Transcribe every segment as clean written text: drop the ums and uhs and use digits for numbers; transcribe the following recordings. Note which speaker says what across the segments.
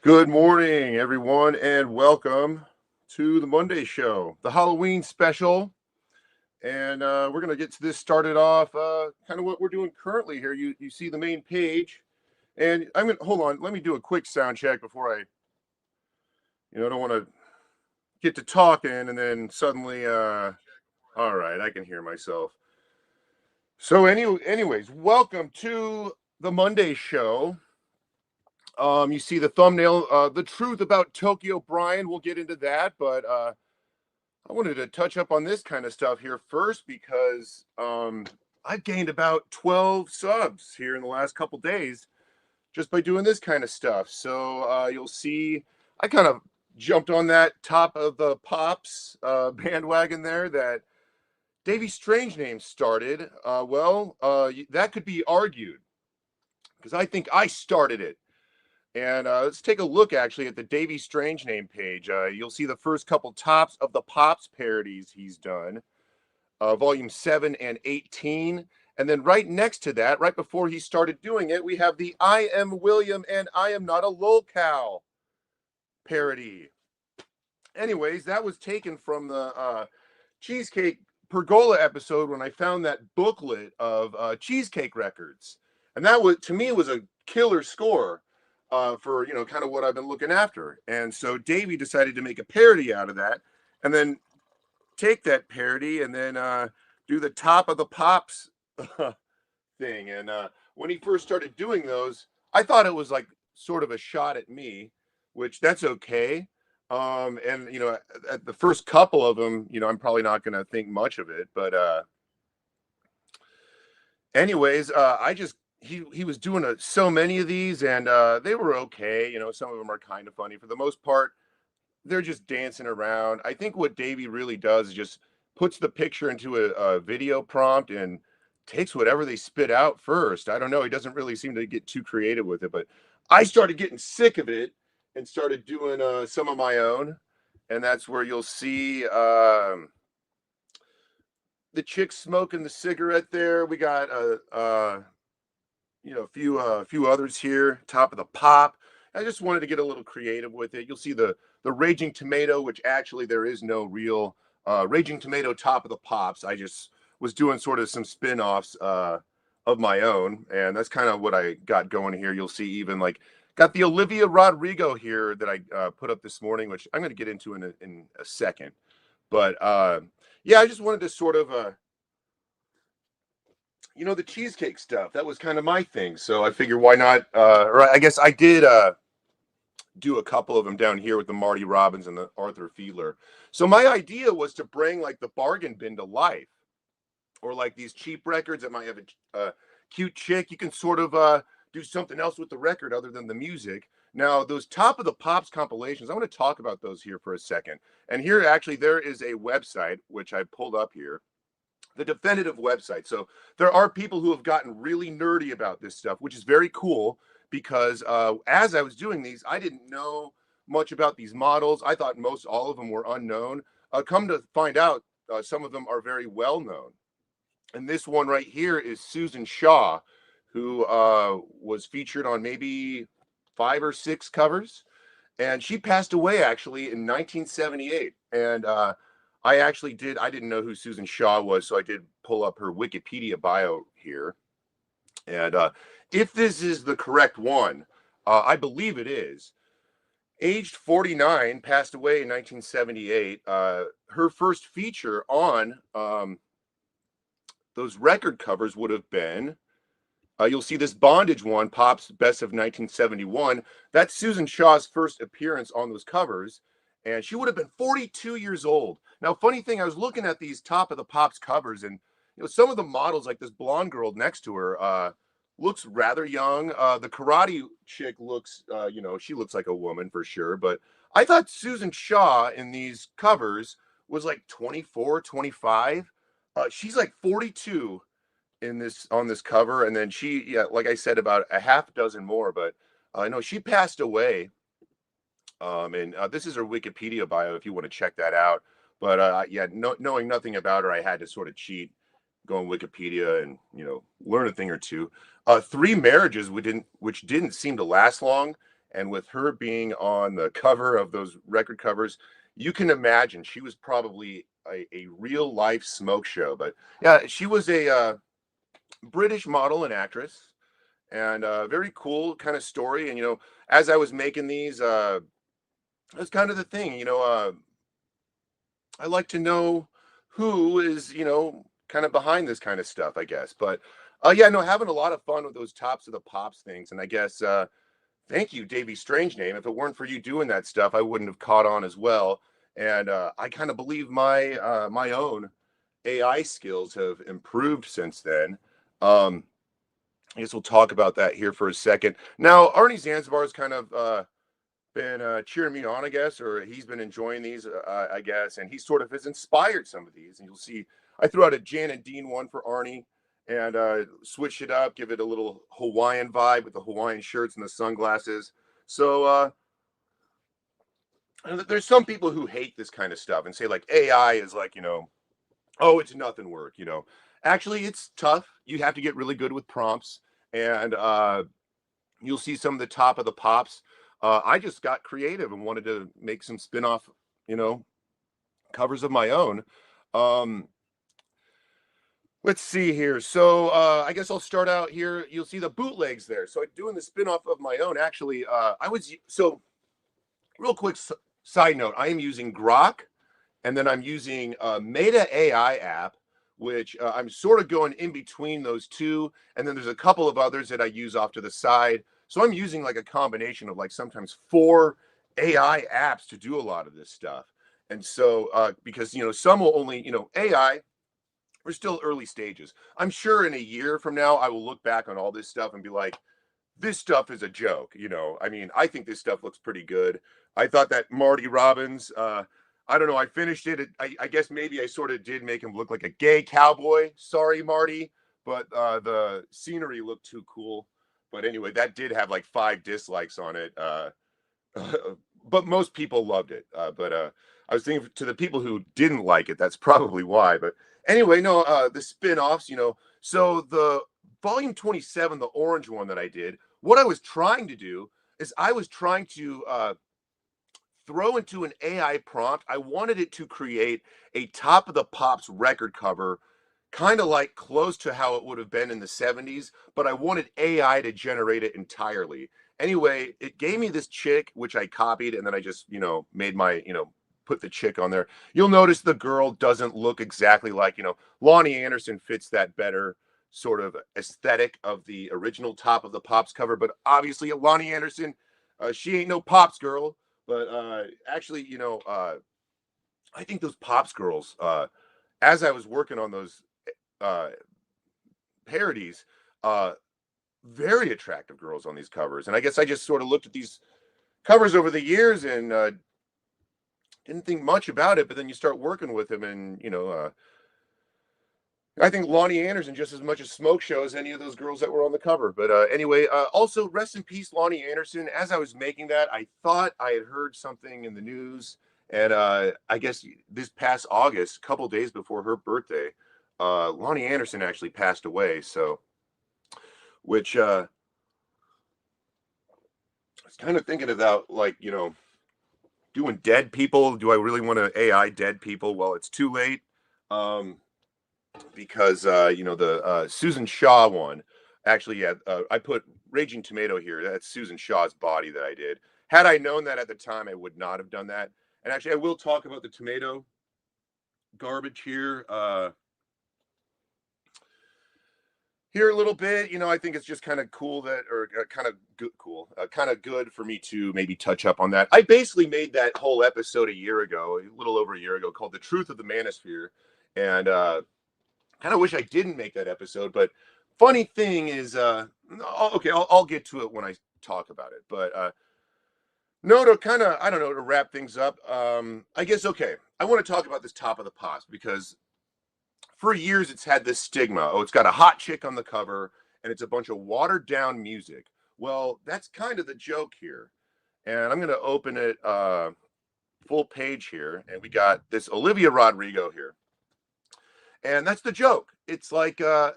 Speaker 1: Good morning, everyone, and welcome to the Monday show, the Halloween special. And we're going to get to this started off kind of what we're doing currently here. You see the main page, and I'm going to hold on. Let me do a quick sound check before I don't want to get to talking and then suddenly, all right, I can hear myself. So, anyways, welcome to the Monday show. You see the thumbnail, the truth about Tokyo Brian. We'll get into that, but I wanted to touch up on this kind of stuff here first because I've gained about 12 subs here in the last couple days just by doing this kind of stuff. So you'll see I kind of jumped on that top of the Pops bandwagon there that Davy Strange name started. That could be argued because I think I started it. And let's take a look actually at the Davy Strange name page. You'll see the first couple tops of the Pops parodies he's done, volume 7 and 18. And then right next to that, right before he started doing it, we have the I Am William and I Am Not a Lolcow parody. Anyways, that was taken from the Cheesecake Pergola episode when I found that booklet of Cheesecake records. And that was, to me, was a killer score for, kind of what I've been looking after. And so Davey decided to make a parody out of that and then take that parody and then do the top of the Pops thing. And when he first started doing those, I thought it was like sort of a shot at me, which that's okay. And at the first couple of them, I'm probably not going to think much of it, but anyways, I just he was doing so many of these, and they were okay. Some of them are kind of funny. For the most part, they're just dancing around. I think what Davey really does is just puts the picture into a video prompt and takes whatever they spit out first. I don't know. He doesn't really seem to get too creative with it, but I started getting sick of it and started doing some of my own, and that's where you'll see. The chick smoking the cigarette there. We got a few others here. Top of the Pop. I just wanted to get a little creative with it. You'll see the Raging Tomato, which actually there is no real Raging Tomato top of the Pops. I just was doing sort of some spin-offs of my own, and that's kind of what I got going here. You'll see even like got the Olivia Rodrigo here that I put up this morning, which I'm going to get into in a second. But yeah, I just wanted to sort of the cheesecake stuff. That was kind of my thing. So I figured why not or I guess I did do a couple of them down here with the Marty Robbins and the Arthur Fiedler. So my idea was to bring like the bargain bin to life, or like these cheap records that might have a cute chick. You can sort of do something else with the record other than the music. Now, those top of the Pops compilations, I want to talk about those here for a second. And here, actually, there is a website which I pulled up here, the definitive website. So there are people who have gotten really nerdy about this stuff, which is very cool because as I was doing these, I didn't know much about these models. I thought most all of them were unknown. Come to find out, some of them are very well known. And this one right here is Susan Shaw, who was featured on maybe 5 or 6 covers. And she passed away actually in 1978. And I didn't know who Susan Shaw was, so I did pull up her Wikipedia bio here. And if this is the correct one, I believe it is. Aged 49, passed away in 1978. Her first feature on those record covers would have been, you'll see this Bondage one, Pop's Best of 1971. That's Susan Shaw's first appearance on those covers, and she would have been 42 years old. Now, funny thing, I was looking at these top of the Pops covers, and some of the models, like this blonde girl next to her, looks rather young. The karate chick looks, she looks like a woman for sure, but I thought Susan Shaw in these covers was like 24, 25. She's like 42 in this on this cover, and then she, yeah, like I said, about a half dozen more, but no, she passed away. And this is her Wikipedia bio if you want to check that out. But yeah, knowing nothing about her, I had to sort of cheat, go on Wikipedia and learn a thing or two. 3 marriages which didn't seem to last long, And with her being on the cover of those record covers, you can imagine she was probably a real life smoke show. But yeah, she was a British model and actress, and very cool kind of story. And as I was making these, that's kind of the thing. I like to know who is, kind of behind this kind of stuff, I guess. But yeah, no, having a lot of fun with those tops of the pops things. And I guess thank you, Davey Strange Name. If it weren't for you doing that stuff, I wouldn't have caught on as well. And I kind of believe my own AI skills have improved since then. I guess we'll talk about that here for a second. Now, Arnie Zanzibar has kind of been cheering me on, I guess, or he's been enjoying these, I guess, and he sort of has inspired some of these. And you'll see, I threw out a Jan and Dean one for Arnie and switch it up, give it a little Hawaiian vibe with the Hawaiian shirts and the sunglasses. So there's some people who hate this kind of stuff and say like AI is like, oh, it's nothing work. Actually, it's tough. You have to get really good with prompts, and you'll see some of the top of the pops. I just got creative and wanted to make some spin-off, covers of my own. Let's see here. So I guess I'll start out here. You'll see the bootlegs there. So I'm doing the spin-off of my own. Actually, real quick side note, I am using Grok, and then I'm using a Meta AI app, which I'm sort of going in between those two. And then there's a couple of others that I use off to the side. So I'm using like a combination of like sometimes 4 AI apps to do a lot of this stuff. And so because, some will only, AI, we're still early stages. I'm sure in a year from now, I will look back on all this stuff and be like, this stuff is a joke. I mean, I think this stuff looks pretty good. I thought that Marty Robbins, I don't know. I finished it. I guess maybe I sort of did make him look like a gay cowboy. Sorry, Marty, but the scenery looked too cool. But anyway, that did have like 5 dislikes on it. But most people loved it. But I was thinking to the people who didn't like it, that's probably why. But anyway, no, the spin-offs, so the volume 27, the orange one that I did, what I was trying to do is I was trying to throw into an AI prompt. I wanted it to create a top of the pops record cover, kind of like close to how it would have been in the 70s, but I wanted AI to generate it entirely. Anyway, it gave me this chick, which I copied, and then I just, made my, put the chick on there. You'll notice the girl doesn't look exactly like, Lonnie Anderson fits that better sort of aesthetic of the original top of the pops cover, but obviously Lonnie Anderson, she ain't no pops girl. But actually, I think those pops girls, as I was working on those uh, parodies, very attractive girls on these covers. And I guess I just sort of looked at these covers over the years and didn't think much about it. But then you start working with them, and I think Lonnie Anderson just as much as smoke show as any of those girls that were on the cover. But anyway, also rest in peace, Lonnie Anderson. As I was making that, I thought I had heard something in the news, and I guess this past August, a couple days before her birthday, Lonnie Anderson actually passed away. So, which I was kind of thinking about, like, doing dead people. Do I really want to AI dead people? Well, it's too late. Because the Susan Shaw one, actually, yeah, I put Raging Tomato here. That's Susan Shaw's body that I did. Had I known that at the time, I would not have done that. And actually, I will talk about the tomato garbage here here a little bit. I think it's just kind of cool that, or kind of good, kind of good for me to maybe touch up on that. I basically made that whole episode a year ago, a little over a year ago, called "The Truth of the Manosphere," and kind of wish I didn't make that episode. But funny thing is, okay, I'll get to it when I talk about it. But no, to kind of, I don't know, to wrap things up, I guess, okay, I want to talk about this top of the pops because for years it's had this stigma. Oh, it's got a hot chick on the cover and it's a bunch of watered down music. Well, that's kind of the joke here. And I'm going to open it full page here. And we got this Olivia Rodrigo here. And that's the joke. It's like, to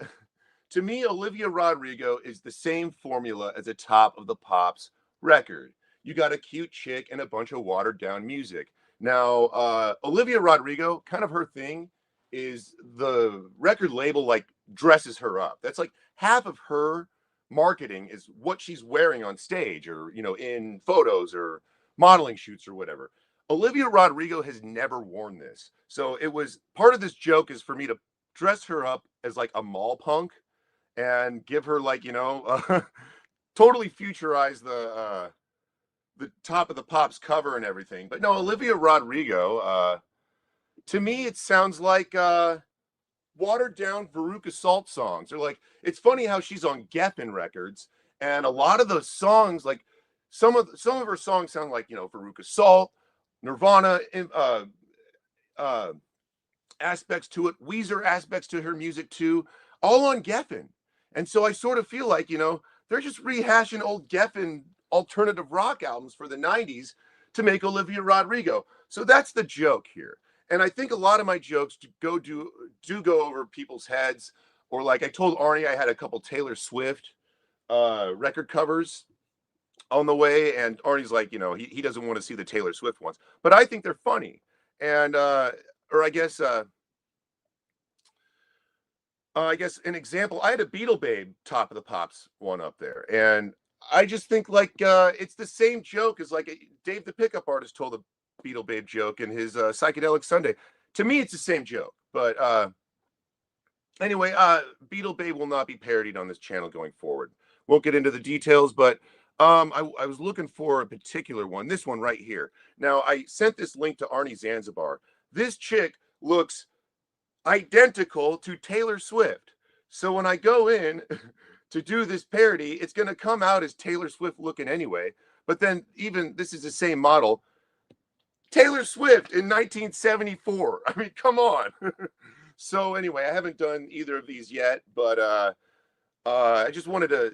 Speaker 1: me, Olivia Rodrigo is the same formula as a top of the pops record. you got a cute chick and a bunch of watered down music. Now, Olivia Rodrigo, kind of her thing is the record label like dresses her up. That's like half of her marketing is what she's wearing on stage or, in photos or modeling shoots or whatever. Olivia Rodrigo has never worn this. So it was part of this joke is for me to dress her up as like a mall punk and give her like, totally futurize the top of the Pops cover and everything. But no, Olivia Rodrigo, to me, it sounds like watered down Veruca Salt songs. Or like, it's funny how she's on Geffen Records, and a lot of those songs, like some of her songs sound like Veruca Salt, Nirvana, uh, aspects to it, Weezer aspects to her music too, all on Geffen. And so I sort of feel like, they're just rehashing old Geffen alternative rock albums for the 90s to make Olivia Rodrigo. So that's the joke here. And I think a lot of my jokes do go over people's heads. Or like I told Arnie, I had a couple Taylor Swift record covers on the way, and Arnie's like, he doesn't want to see the Taylor Swift ones, but I think they're funny. And or I guess an example, I had a Beetle Babe Top of the Pops one up there, and I just think like it's the same joke as like Dave the Pickup Artist told a Beetle Babe joke in his Psychedelic Sunday. To me, it's the same joke, but anyway, Beetle Babe will not be parodied on this channel going forward. Won't get into the details, but I was looking for a particular one. This one right here. Now, I sent this link to Arnie Zanzibar. This chick looks identical to Taylor Swift. So when I go in to do this parody, it's going to come out as Taylor Swift looking anyway. But then even this is the same model. Taylor Swift in 1974. I mean, come on. So anyway, I haven't done either of these yet, but I just wanted to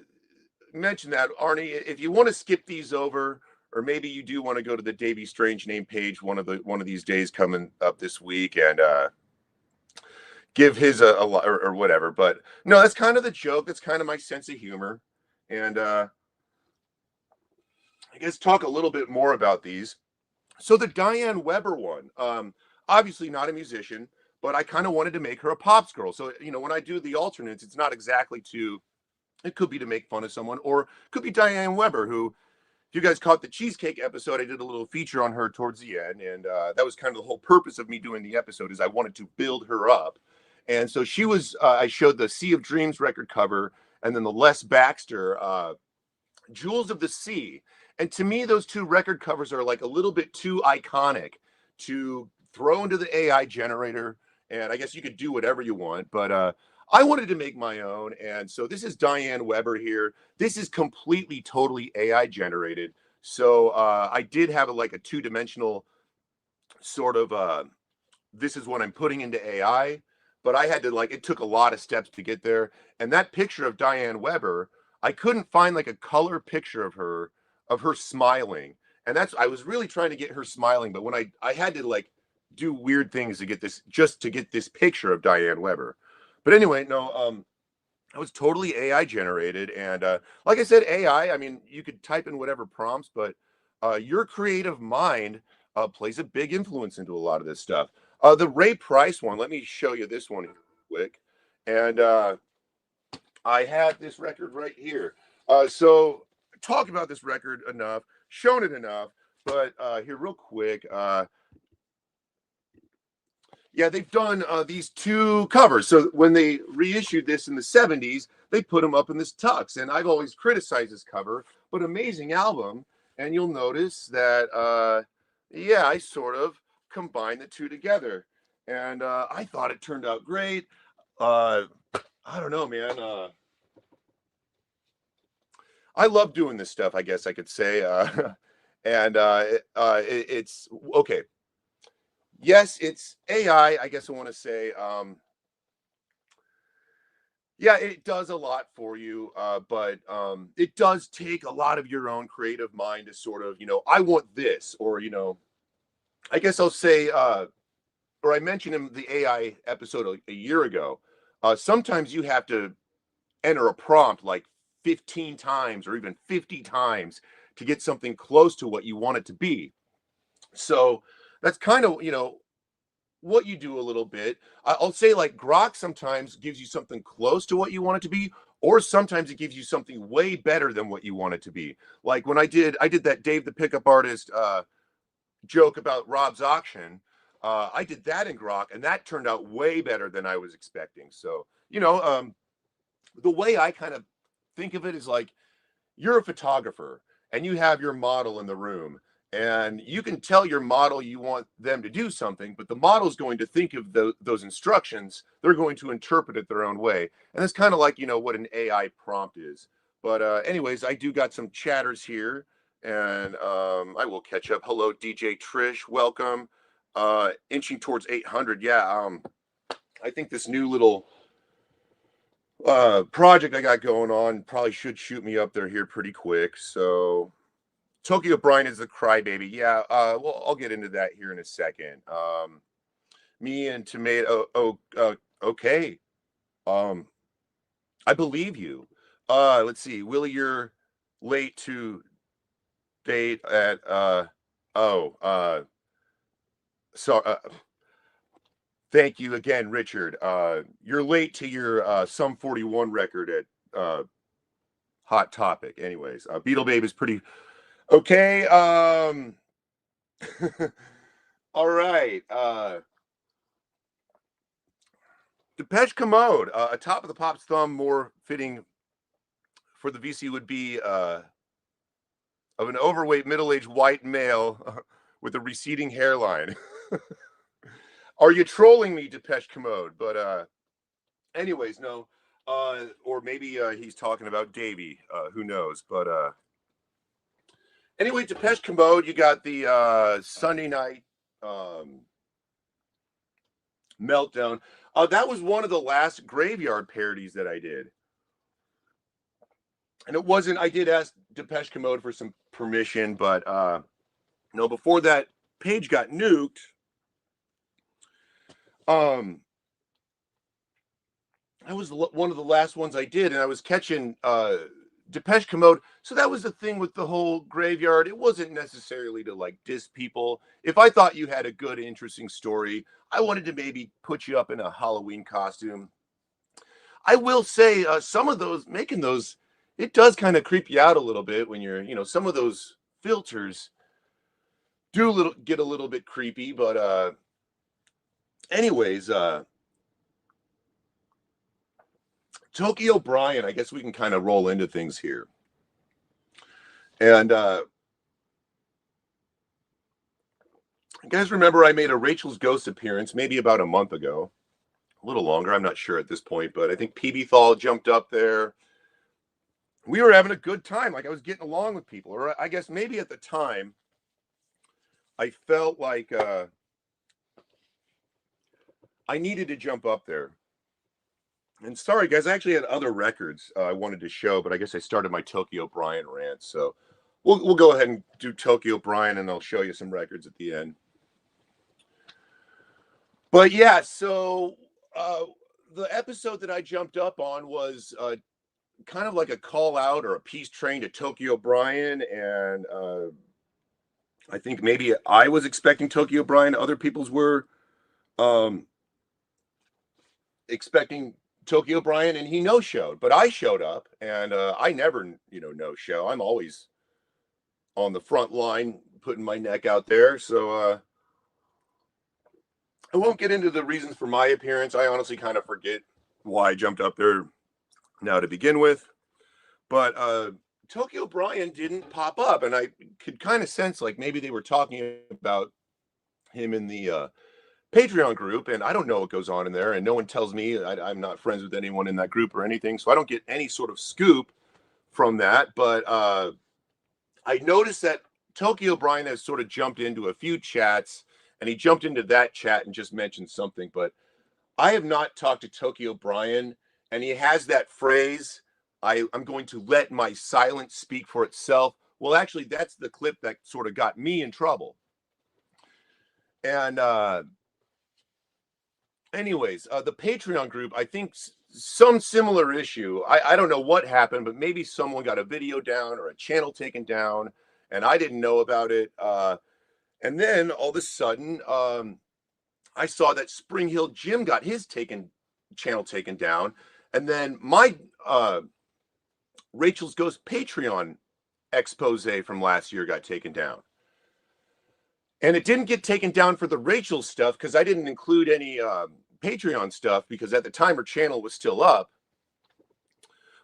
Speaker 1: mention that, Arnie, if you want to skip these over, or maybe you do want to go to the Davey Strange name page one of these days coming up this week and give his a or whatever. But no, that's kind of the joke. That's kind of my sense of humor. And I guess talk a little bit more about these. So the Diane Weber one, obviously not a musician, but I kind of wanted to make her a Pops girl. So, when I do the alternates, it's not exactly it could be to make fun of someone, or it could be Diane Weber, who, if you guys caught the cheesecake episode, I did a little feature on her towards the end. And that was kind of the whole purpose of me doing the episode, is I wanted to build her up. And so she was, I showed the Sea of Dreams record cover, and then the Les Baxter, Jewels of the Sea. And to me, those two record covers are like a little bit too iconic to throw into the AI generator. And I guess you could do whatever you want, but I wanted to make my own. And so this is Diane Weber here. This is completely, totally AI generated. So I did have like a two-dimensional sort of, this is what I'm putting into AI, but I had to it took a lot of steps to get there. And that picture of Diane Weber, I couldn't find like a color picture of her smiling. And I was really trying to get her smiling, but when I had to do weird things to get this, just to get this picture of Diane Weber. But anyway, no, it was totally AI generated. And like I said, AI, I mean, you could type in whatever prompts, but your creative mind plays a big influence into a lot of this stuff. The Ray Price one, let me show you this one quick. And I had this record right here. So talked about this record enough, shown it enough, but here real quick. Yeah, they've done these two covers. So when they reissued this in the 70s, they put them up in this tux. And I've always criticized this cover, but amazing album. And you'll notice that, yeah, I sort of combined the two together. And I thought it turned out great. I don't know, man. I love doing this stuff, I guess I could say. And it's okay. Yes, it's AI. I guess I want to say, yeah, it does a lot for you, but it does take a lot of your own creative mind to sort of, I want this, or, I guess I'll say, or I mentioned in the AI episode a year ago, sometimes you have to enter a prompt like 15 times or even 50 times to get something close to what you want it to be. So that's kind of, what you do a little bit. I'll say like Grok sometimes gives you something close to what you want it to be, or sometimes it gives you something way better than what you want it to be. Like when I did that Dave the Pickup Artist joke about Rob's auction. I did that in Grok, and that turned out way better than I was expecting. So, the way I kind of think of it is like you're a photographer and you have your model in the room, and you can tell your model you want them to do something, but the model's going to think of those instructions. They're going to interpret it their own way. And it's kind of like, what an AI prompt is. But anyways, I do got some chatters here, and I will catch up. Hello, DJ Trish. Welcome. Inching towards 800. Yeah. I think this new little project I got going on probably should shoot me up there here pretty quick. So Tokyo Brian is the crybaby. Yeah, well, I'll get into that here in a second. Me and Tomato. Okay. I believe you. Let's see, Willie, you're late to date at. So. Thank you again, Richard. You're late to your Sum 41 record at Hot Topic. Anyways, Beetle Babe is pretty okay. All right. Depeche Commode, a Top of the Pops thumb more fitting for the VC would be of an overweight middle-aged white male with a receding hairline. Are you trolling me, Depeche Commode? But anyways, no. Or maybe he's talking about Davey. Who knows? But anyway, Depeche Commode, you got the Sunday night meltdown. That was one of the last Graveyard parodies that I did. And it wasn't, I did ask Depeche Commode for some permission, but before that page got nuked, that was one of the last ones I did, and I was catching Depeche Commode. So that was the thing with the whole Graveyard. It wasn't necessarily to like diss people. If I thought you had a good, interesting story, I wanted to maybe put you up in a Halloween costume. I will say some of those, making those, it does kind of creep you out a little bit when you're, some of those filters do get a little bit creepy, but anyways, Tokyo Brian, I guess we can kind of roll into things here. And you guys remember I made a Rachel's Ghost appearance maybe about a month ago. A little longer, I'm not sure at this point, but I think PB Thal jumped up there. We were having a good time. Like I was getting along with people. Or I guess maybe at the time, I felt like I needed to jump up there. And sorry, guys, I actually had other records I wanted to show, but I guess I started my Tokyo Brian rant. So we'll go ahead and do Tokyo Brian, and I'll show you some records at the end. But yeah, so the episode that I jumped up on was kind of like a call out or a peace train to Tokyo Brian. And I think maybe I was expecting Tokyo Brian. Other people's were expecting Tokyo Brian, and he no-showed, but I showed up, and I never, no-show. I'm always on the front line, putting my neck out there. So I won't get into the reasons for my appearance. I honestly kind of forget why I jumped up there now to begin with. But Tokyo Brian didn't pop up, and I could kind of sense like maybe they were talking about him in the Patreon group, and I don't know what goes on in there, and no one tells me. I'm not friends with anyone in that group or anything, so I don't get any sort of scoop from that. But I noticed that Tokyo Brian has sort of jumped into a few chats, and he jumped into that chat and just mentioned something. But I have not talked to Tokyo Brian, and he has that phrase, I'm going to let my silence speak for itself. Well, actually, that's the clip that sort of got me in trouble. And anyways, the Patreon group, I think some similar issue. I don't know what happened, but maybe someone got a video down or a channel taken down. and I didn't know about it. And then all of a sudden, I saw that Spring Hill Jim got his channel taken down, and then my Rachel's Ghost Patreon expose from last year got taken down. And it didn't get taken down for the Rachel stuff because I didn't include any Patreon stuff because at the time her channel was still up.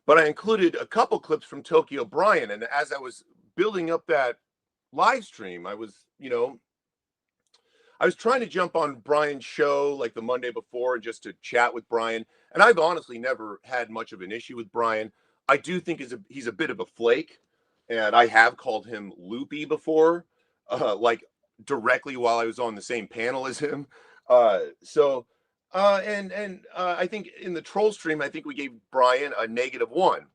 Speaker 1: But I included a couple clips from Tokyo Brian. And as I was building up that live stream, I was trying to jump on Brian's show like the Monday before and just to chat with Brian. And I've honestly never had much of an issue with Brian. I do think he's a bit of a flake. And I have called him loopy before, like directly while I was on the same panel as him. I think in the troll stream, I think we gave Brian a -1.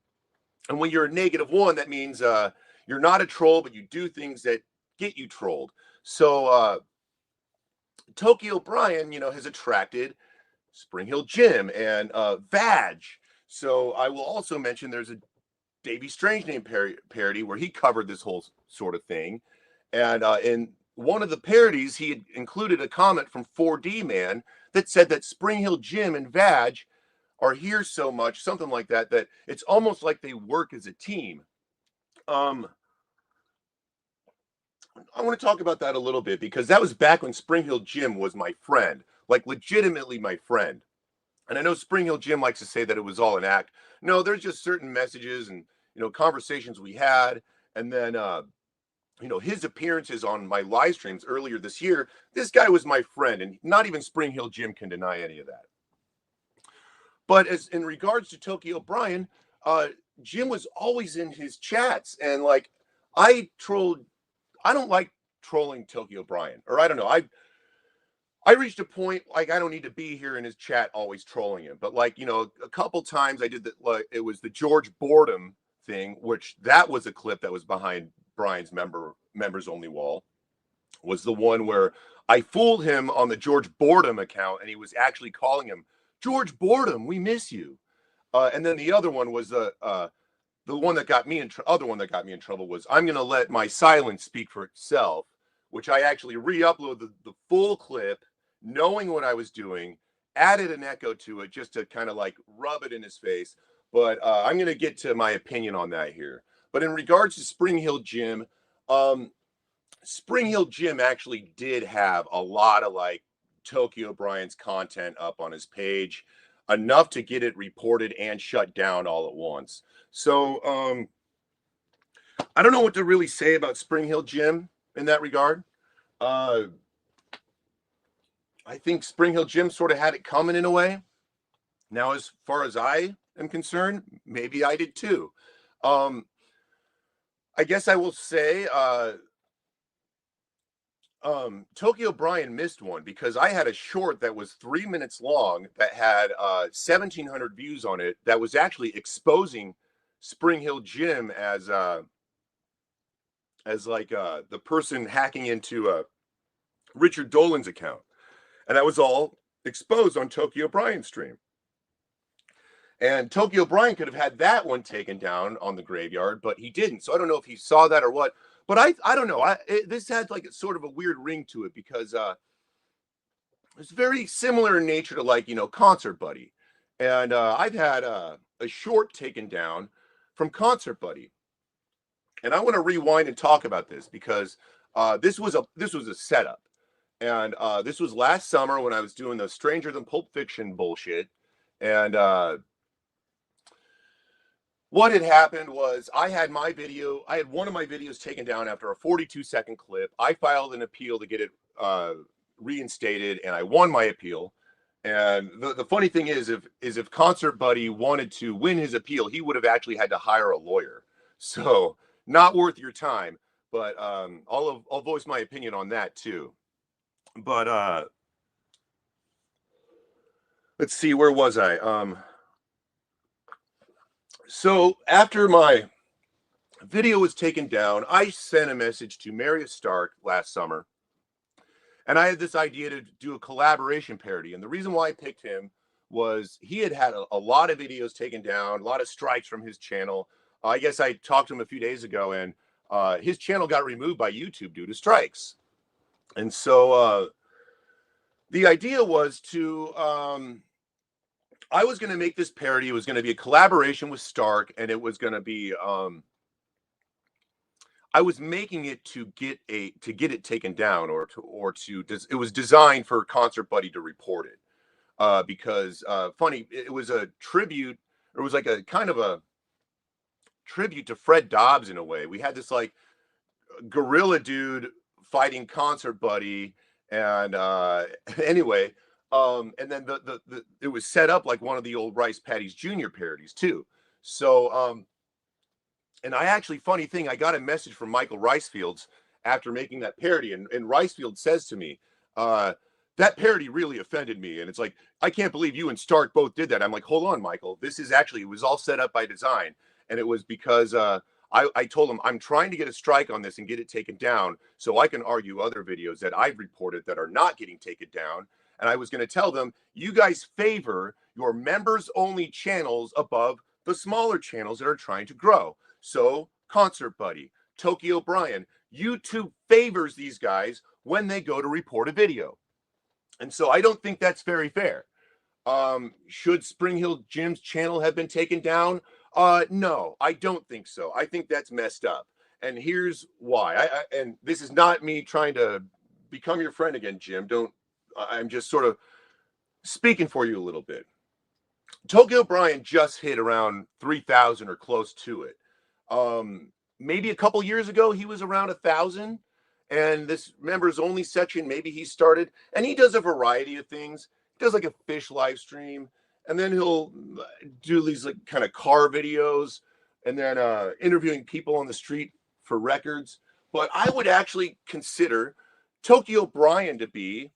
Speaker 1: And when you're a -1, that means you're not a troll, but you do things that get you trolled. So Tokyo Brian, has attracted Spring Hill Jim and Vag. So I will also mention there's a Davey Strangename parody where he covered this whole sort of thing. And in one of the parodies, he had included a comment from 4D Man that said that Spring Hill Jim and Vag are here so much, something like that, that it's almost like they work as a team. I want to talk about that a little bit because that was back when Spring Hill Jim was my friend, like legitimately my friend. And I know Spring Hill Jim likes to say that it was all an act. No, there's just certain messages and, conversations we had. And then, his appearances on my live streams earlier this year, this guy was my friend, and not even Spring Hill Jim can deny any of that. But as in regards to Tokyo Brian, Jim was always in his chats, and like I don't like trolling Tokyo Brian, or I don't know. I reached a point like I don't need to be here in his chat always trolling him. But like, a couple times I did that, like it was the George Boredom thing, which that was a clip that was behind Brian's members only wall, was the one where I fooled him on the George Boredom account and he was actually calling him George Boredom, we miss you. And then the other one was the one that got me in trouble was I'm going to let my silence speak for itself, which I actually re-uploaded the full clip, knowing what I was doing, added an echo to it just to kind of like rub it in his face. But I'm going to get to my opinion on that here. But in regards to Spring Hill Jim, Spring Hill Jim actually did have a lot of like Tokyo Brian's content up on his page, enough to get it reported and shut down all at once. So I don't know what to really say about Spring Hill Jim in that regard. I think Spring Hill Jim sort of had it coming in a way. Now, as far as I am concerned, maybe I did too. I guess I will say Tokyo Brian missed one because I had a short that was 3 minutes long that had 1,700 views on it that was actually exposing Spring Hill Jim as like the person hacking into Richard Dolan's account. And that was all exposed on Tokyo Brian's stream. And Tokyo Brian could have had that one taken down on the Graveyard, but he didn't. So I don't know if he saw that or what. But I don't know. This had like sort of a weird ring to it because it's very similar in nature to like, Concert Buddy. And I've had a short taken down from Concert Buddy. And I want to rewind and talk about this because this was a setup. And this was last summer when I was doing the Stranger Than Pulp Fiction bullshit. And what had happened was I had one of my videos taken down after a 42-second clip. I filed an appeal to get it reinstated, and I won my appeal. And the funny thing is if Concert Buddy wanted to win his appeal, he would have actually had to hire a lawyer. So not worth your time. But I'll voice my opinion on that too. But let's see, where was I? So after my video was taken down, I sent a message to Marius Stark last summer, and I had this idea to do a collaboration parody. And the reason why I picked him was he had a lot of videos taken down, a lot of strikes from his channel. I guess I talked to him a few days ago, and his channel got removed by YouTube due to strikes. And so the idea was to I was going to make this parody. It was going to be a collaboration with Stark, and it was going to be I was making it to get it taken down, it was designed for Concert Buddy to report it, because funny, it was a tribute. It was like a kind of a tribute to Fred Dobbs in a way. We had this like gorilla dude fighting Concert Buddy, and anyway, and then the it was set up like one of the old Rice Paddies Jr. parodies too. So and I actually, funny thing, I got a message from Michael Ricefields after making that parody, and Ricefield says to me, that parody really offended me. And it's like, I can't believe you and Stark both did that. I'm like, hold on, Michael. This is actually, it was all set up by design. And it was because I told him, I'm trying to get a strike on this and get it taken down so I can argue other videos that I've reported that are not getting taken down. And I was going to tell them, you guys favor your members only channels above the smaller channels that are trying to grow. So Concert Buddy, Tokyo Brian, YouTube favors these guys when they go to report a video. And so I don't think that's very fair. Should Spring Hill Jim's channel have been taken down? No, I don't think so. I think that's messed up. And here's why. And this is not me trying to become your friend again, Jim. I'm just sort of speaking for you a little bit. Tokyo Brian just hit around 3,000 or close to it. Maybe a couple years ago, he was around 1,000, and this members only section, maybe he started, and he does a variety of things. He does like a fish live stream, and then he'll do these like kind of car videos, and then interviewing people on the street for records. But I would actually consider Tokyo Brian to be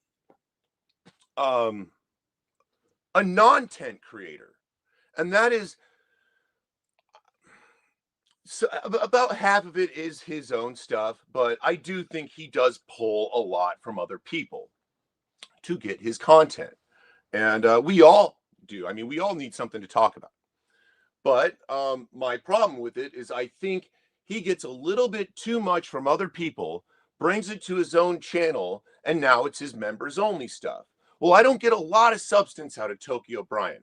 Speaker 1: a non-tent creator, and that is, so about half of it is his own stuff, but I do think he does pull a lot from other people to get his content. And we all do. I mean, we all need something to talk about. But my problem with it is I think he gets a little bit too much from other people, brings it to his own channel, and now it's his members only stuff. Well, I don't get a lot of substance out of Tokyo Brian.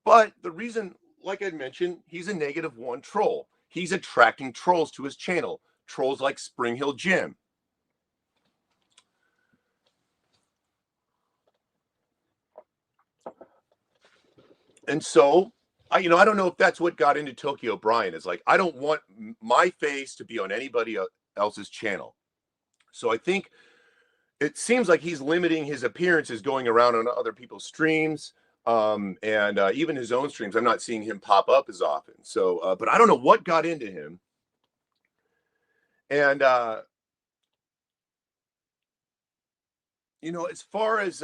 Speaker 1: But the reason, like I mentioned, he's a -1 troll. He's attracting trolls to his channel. Trolls like Spring Hill Jim. And so, I don't know if that's what got into Tokyo Brian. Is like, I don't want my face to be on anybody else's channel. So I think it seems like he's limiting his appearances going around on other people's streams. And even his own streams, I'm not seeing him pop up as often. So, but I don't know what got into him. And, as far as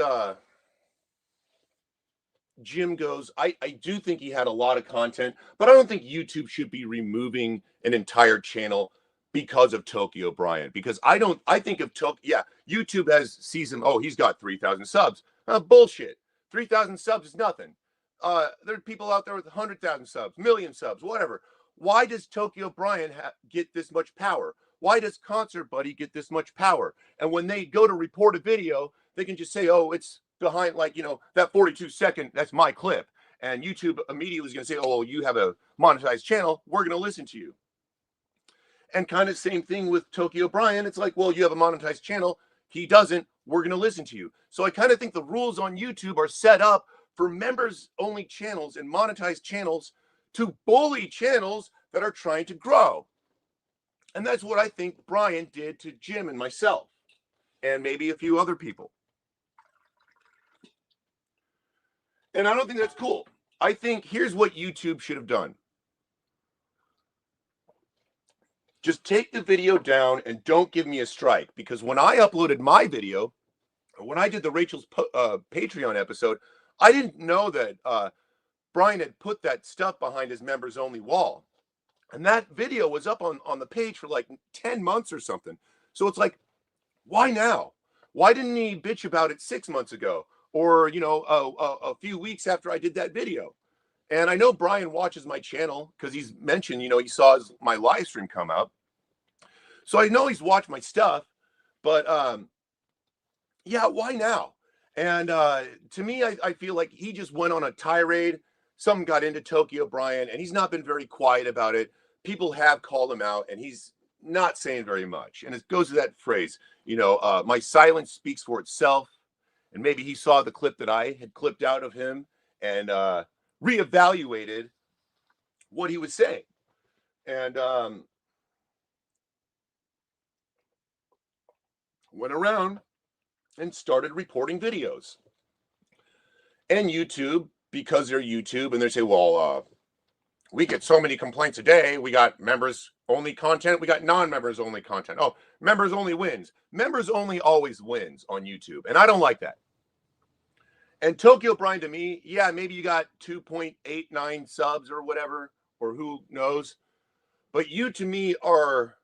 Speaker 1: Jim goes, I do think he had a lot of content, but I don't think YouTube should be removing an entire channel because of Tokyo Brian. Because I think of YouTube sees him, oh, he's got 3,000 subs. Bullshit. 3,000 subs is nothing. There are people out there with 100,000 subs, million subs, whatever. Why does Tokyo Brian get this much power? Why does Concert Buddy get this much power? And when they go to report a video, they can just say, oh, it's behind, like, that 42-second, that's my clip. And YouTube immediately is going to say, oh, you have a monetized channel. We're going to listen to you. And kind of same thing with Tokyo Brian. It's like, well, you have a monetized channel. He doesn't. We're going to listen to you. So I kind of think the rules on YouTube are set up for members only channels and monetized channels to bully channels that are trying to grow. And that's what I think Brian did to Jim and myself, and maybe a few other people. And I don't think that's cool. I think here's what YouTube should have done. Just take the video down and don't give me a strike. Because when I uploaded my video, when I did the Rachel's Patreon episode, I didn't know that Brian had put that stuff behind his members only wall. And that video was up on the page for like 10 months or something. So it's like, why now? Why didn't he bitch about it 6 months ago? Or, a few weeks after I did that video? And I know Brian watches my channel because he's mentioned, he saw my live stream come up. So I know he's watched my stuff, but yeah, why now? And to me, I feel like he just went on a tirade. Something got into Tokyo Brian, and he's not been very quiet about it. People have called him out, and he's not saying very much. And it goes to that phrase, my silence speaks for itself. And maybe he saw the clip that I had clipped out of him and reevaluated what he was saying. And went around and started reporting videos. And YouTube, because they're YouTube, and they say, well, we get so many complaints a day. We got members only content. We got non-members only content. Oh, members only wins. Members only always wins on YouTube. And I don't like that. And Tokyo Brian, to me, yeah, maybe you got 2.89 subs or whatever, or who knows. But you, to me, are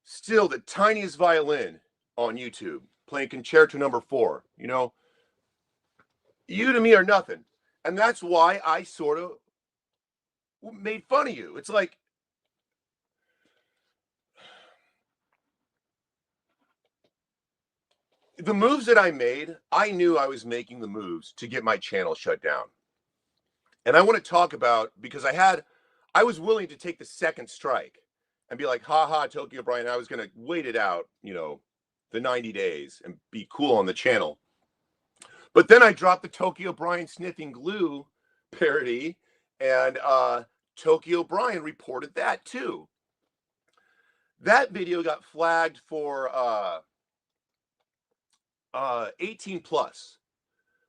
Speaker 1: still the tiniest violin on YouTube, playing Concerto No. 4. You to me are nothing. And that's why I sort of made fun of you. It's like, the moves that I made, I knew I was making the moves to get my channel shut down. And I want to talk about, because I was willing to take the second strike and be like, haha, Tokyo Brian, I was going to wait it out, the 90 days and be cool on the channel. But then I dropped the Tokyo Brian sniffing glue parody, and Tokyo Brian reported that too. That video got flagged for 18 plus,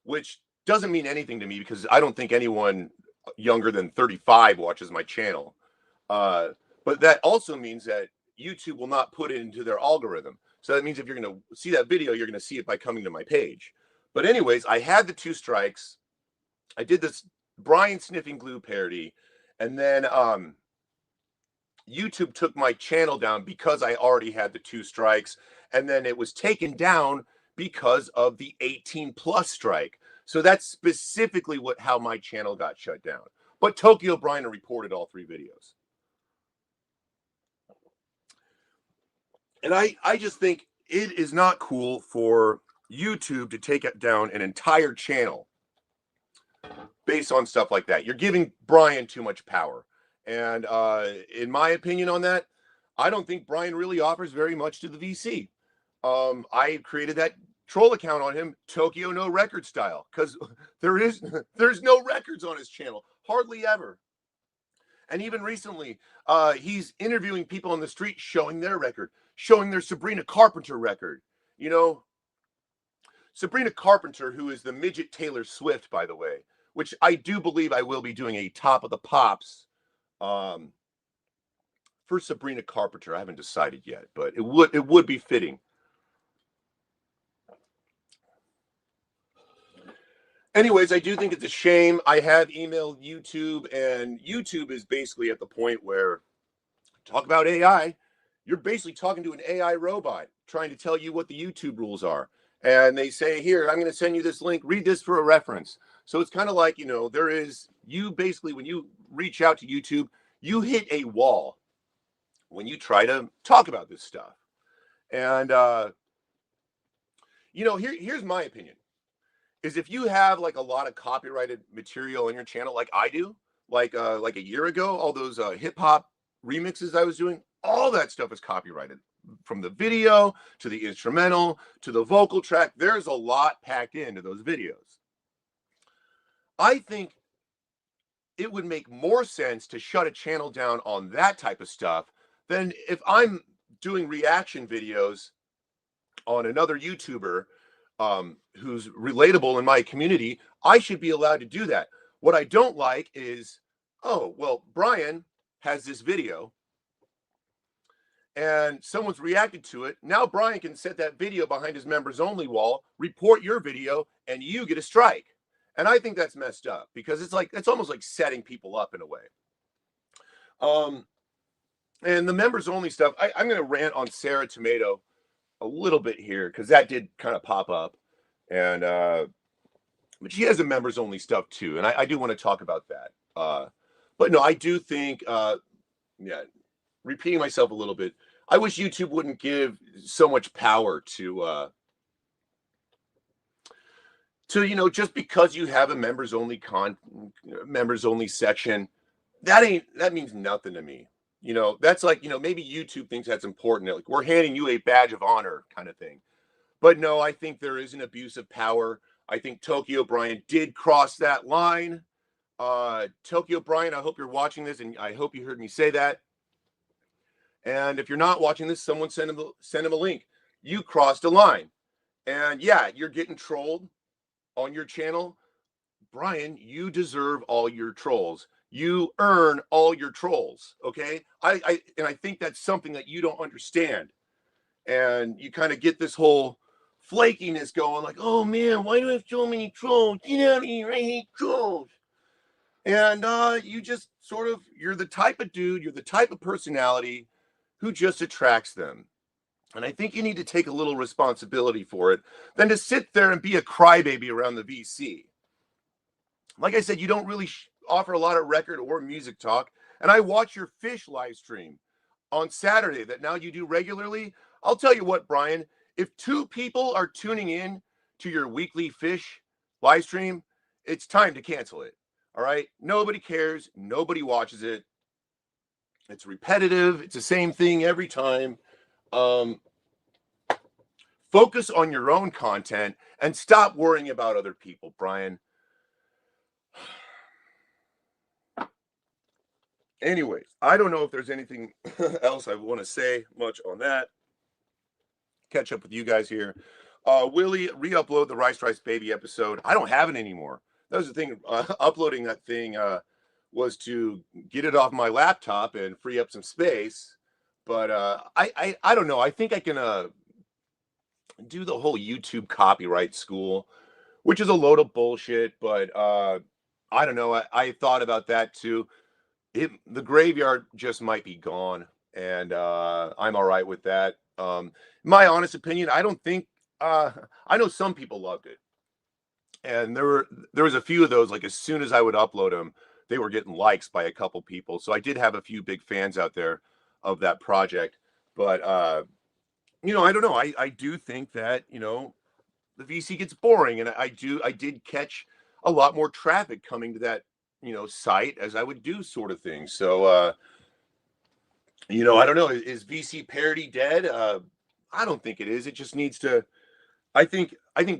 Speaker 1: which doesn't mean anything to me because I don't think anyone younger than 35 watches my channel. But that also means that YouTube will not put it into their algorithm. So that means if you're going to see that video, you're going to see it by coming to my page. But anyways, I had the 2 strikes. I did this Brian sniffing glue parody. And then YouTube took my channel down because I already had the 2 strikes. And then it was taken down because of the 18 plus strike. So that's specifically how my channel got shut down. But Tokyo Brian reported all 3 videos. And I just think it is not cool for YouTube to take down an entire channel based on stuff like that. You're giving Brian too much power. And in my opinion on that, I don't think Brian really offers very much to the VC. I created that troll account on him, Tokyo No Record style, because there's no records on his channel, hardly ever. And even recently, he's interviewing people on the street, showing their record, showing their Sabrina Carpenter record. Sabrina Carpenter, who is the midget Taylor Swift, by the way, which I do believe I will be doing a Top of the Pops for Sabrina Carpenter. I haven't decided yet, but it would be fitting. Anyways, I do think it's a shame. I have emailed YouTube, and YouTube is basically at the point where, talk about AI, you're basically talking to an AI robot trying to tell you what the YouTube rules are. And they say, here, I'm going to send you this link. Read this for a reference. So it's kind of like, there is, you basically, when you reach out to YouTube, you hit a wall when you try to talk about this stuff. And, here's my opinion. Is if you have like a lot of copyrighted material on your channel, like I do, like a year ago, all those hip hop remixes I was doing, all that stuff is copyrighted, from the video to the instrumental to the vocal track. There's a lot packed into those videos. I think it would make more sense to shut a channel down on that type of stuff than if I'm doing reaction videos on another YouTuber who's relatable in my community. I should be allowed to do that. What I don't like is, oh, well, Brian has this video and someone's reacted to it. Now Brian can set that video behind his members only wall, report your video, and you get a strike. And I think that's messed up because it's almost like setting people up in a way. And the members only stuff, I'm going to rant on Sarah Tomato a little bit here because that did kind of pop up. And but she has a members only stuff too, and I do want to talk about that. But no, I do think, yeah, repeating myself a little bit, I wish YouTube wouldn't give so much power to just because you have a members only section, that means nothing to me. That's like, maybe YouTube thinks that's important. Like, we're handing you a badge of honor kind of thing. But no, I think there is an abuse of power. I think Tokyo Brian did cross that line. Tokyo Brian, I hope you're watching this, and I hope you heard me say that. And if you're not watching this, someone send him a link. You crossed a line. And yeah, you're getting trolled on your channel. Brian, you deserve all your trolls. You earn all your trolls. Okay. I think that's something that you don't understand. And you kind of get this whole flakiness going, like, oh man, why do I have so many trolls? Get out of here. I hate trolls. And you're the type of dude, you're the type of personality who just attracts them. And I think you need to take a little responsibility for it than to sit there and be a crybaby around the VC. Like I said, you don't really offer a lot of record or music talk. And I watch your fish live stream on Saturday that now you do regularly. I'll tell you what, Brian, if 2 people are tuning in to your weekly fish live stream, it's time to cancel it. All right. Nobody cares. Nobody watches it. It's repetitive. It's the same thing every time. Focus on your own content and stop worrying about other people, Brian. Anyways, I don't know if there's anything else I want to say much on that. Catch up with you guys here. Willie, re-upload the Rice Baby episode. I don't have it anymore. That was the thing. Uploading that thing was to get it off my laptop and free up some space. But I don't know. I think I can do the whole YouTube copyright school, which is a load of bullshit. But I don't know. I thought about that too. The graveyard just might be gone, and I'm all right with that. My honest opinion, I don't think. I know some people loved it, and there was a few of those. Like, as soon as I would upload them, they were getting likes by a couple people. So I did have a few big fans out there of that project. But I don't know. I do think that the VC gets boring, and I did catch a lot more traffic coming to that site as I would do sort of thing. So I don't know. Is VC parody dead? I don't think it is. It just needs to. I think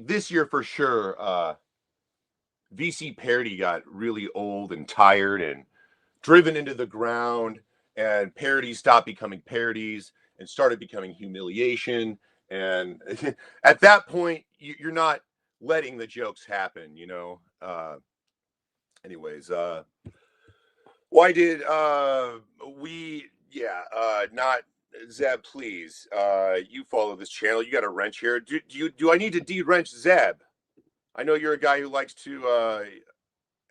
Speaker 1: this year for sure, VC parody got really old and tired and driven into the ground, and parodies stopped becoming parodies and started becoming humiliation. And at that point, you're not letting the jokes happen, anyways, why did not Zeb, please, you follow this channel, you got a wrench here. Do I need to de-wrench Zeb? I know you're a guy who likes to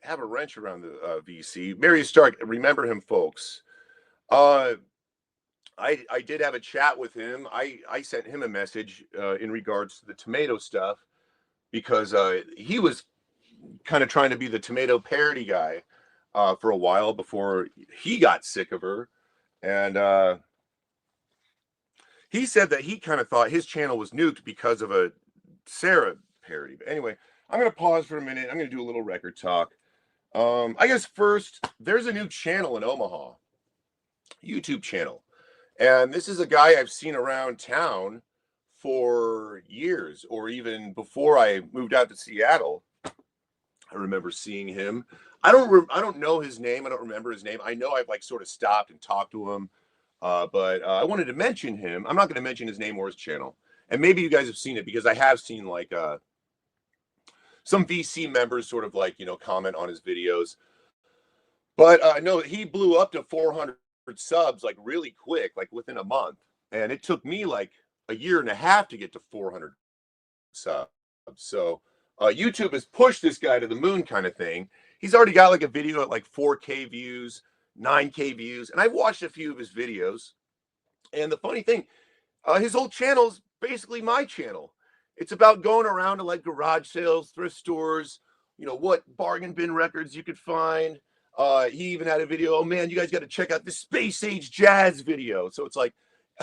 Speaker 1: have a wrench around the VC. Mary Stark, remember him, folks. I did have a chat with him. I sent him a message in regards to the tomato stuff, because he was kind of trying to be the tomato parody guy for a while before he got sick of her. And he said that he kind of thought his channel was nuked because of a Sarah parody. But anyway, I'm going to pause for a minute. I'm going to do a little record talk. I guess first, there's a new channel in Omaha, YouTube channel. And this is a guy I've seen around town for years, or even before I moved out to Seattle. I remember seeing him. I don't know his name. I don't remember his name. I know I've sort of stopped and talked to him. But I wanted to mention him. I'm not going to mention his name or his channel. And maybe you guys have seen it, because I have seen some VC members sort of comment on his videos. But no, he blew up to 400 subs really quick, within a month. And it took me a year and a half to get to 400 subs. So YouTube has pushed this guy to the moon kind of thing. He's already got a video at 4K views, 9K views. And I've watched a few of his videos. And the funny thing, his whole channel is basically my channel. It's about going around to garage sales, thrift stores, what bargain bin records you could find. He even had a video. Oh man, you guys got to check out the Space Age Jazz video. So it's like,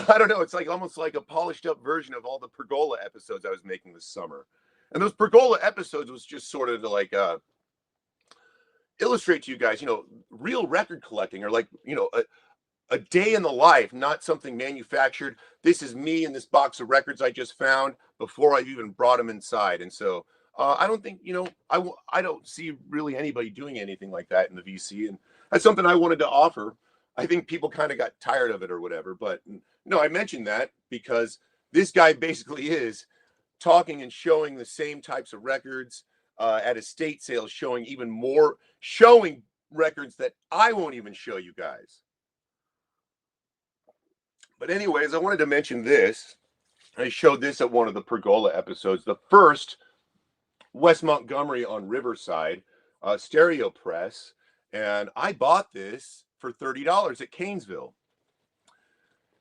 Speaker 1: I don't know, it's like almost like a polished up version of all the Pergola episodes I was making this summer. And those Pergola episodes was just sort of to like illustrate to you guys, real record collecting, or like, a day in the life, not something manufactured. This is me and this box of records I just found before I've even brought them inside. And so I don't think, I don't see really anybody doing anything like that in the VC. And that's something I wanted to offer. I think people kind of got tired of it or whatever. But no, I mentioned that because this guy basically is talking and showing the same types of records at estate sales, showing records that I won't even show you guys. But anyways, I wanted to mention this. I showed this at one of the Pergola episodes, the first Wes Montgomery on Riverside stereo press. And I bought this for $30 at Canesville.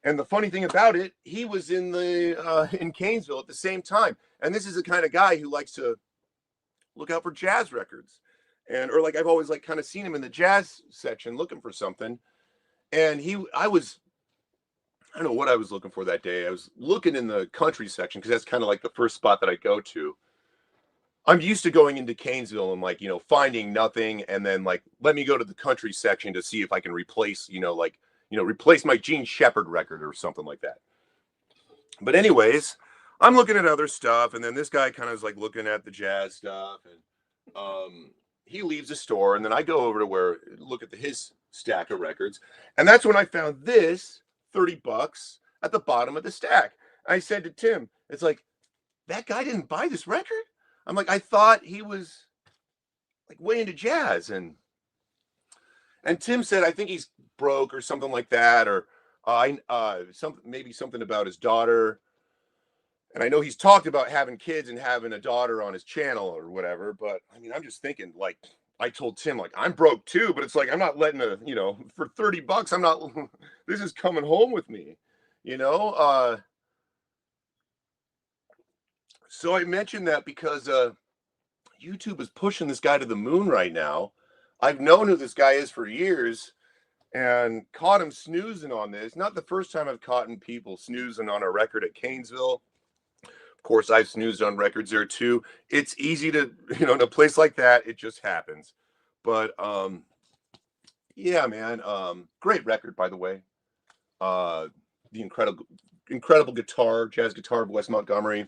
Speaker 1: And the funny thing about it, he was in Canesville at the same time. And this is the kind of guy who likes to look out for jazz records. Or like I've always like kind of seen him in the jazz section looking for something. And I don't know what I was looking for that day. I was looking in the country section because that's kind of like the first spot that I go to. I'm used to going into Canesville and like, finding nothing. And then like, let me go to the country section to see if I can replace, replace my Gene Shepard record or something like that. But anyways, I'm looking at other stuff. And then this guy kind of is like looking at the jazz stuff. And he leaves the store. And then I go over to look at his stack of records. And that's when I found this. $30 at the bottom of the stack. I said to Tim, it's like, that guy didn't buy this record? I'm like, I thought he was like way into jazz. And Tim said, I think he's broke or something like that, or maybe something about his daughter. And I know he's talked about having kids and having a daughter on his channel or whatever, but I mean, I'm just thinking, like, I told Tim, like, I'm broke too, but it's like, I'm not letting for $30, I'm not, this is coming home with me, So I mentioned that because YouTube is pushing this guy to the moon right now. I've known who this guy is for years and caught him snoozing on this. Not the first time I've caught people snoozing on a record at Canesville. Of course, I've snoozed on records there too. It's easy to, in a place like that, it just happens. But yeah, man, great record, by the way. The incredible jazz guitar of Wes Montgomery.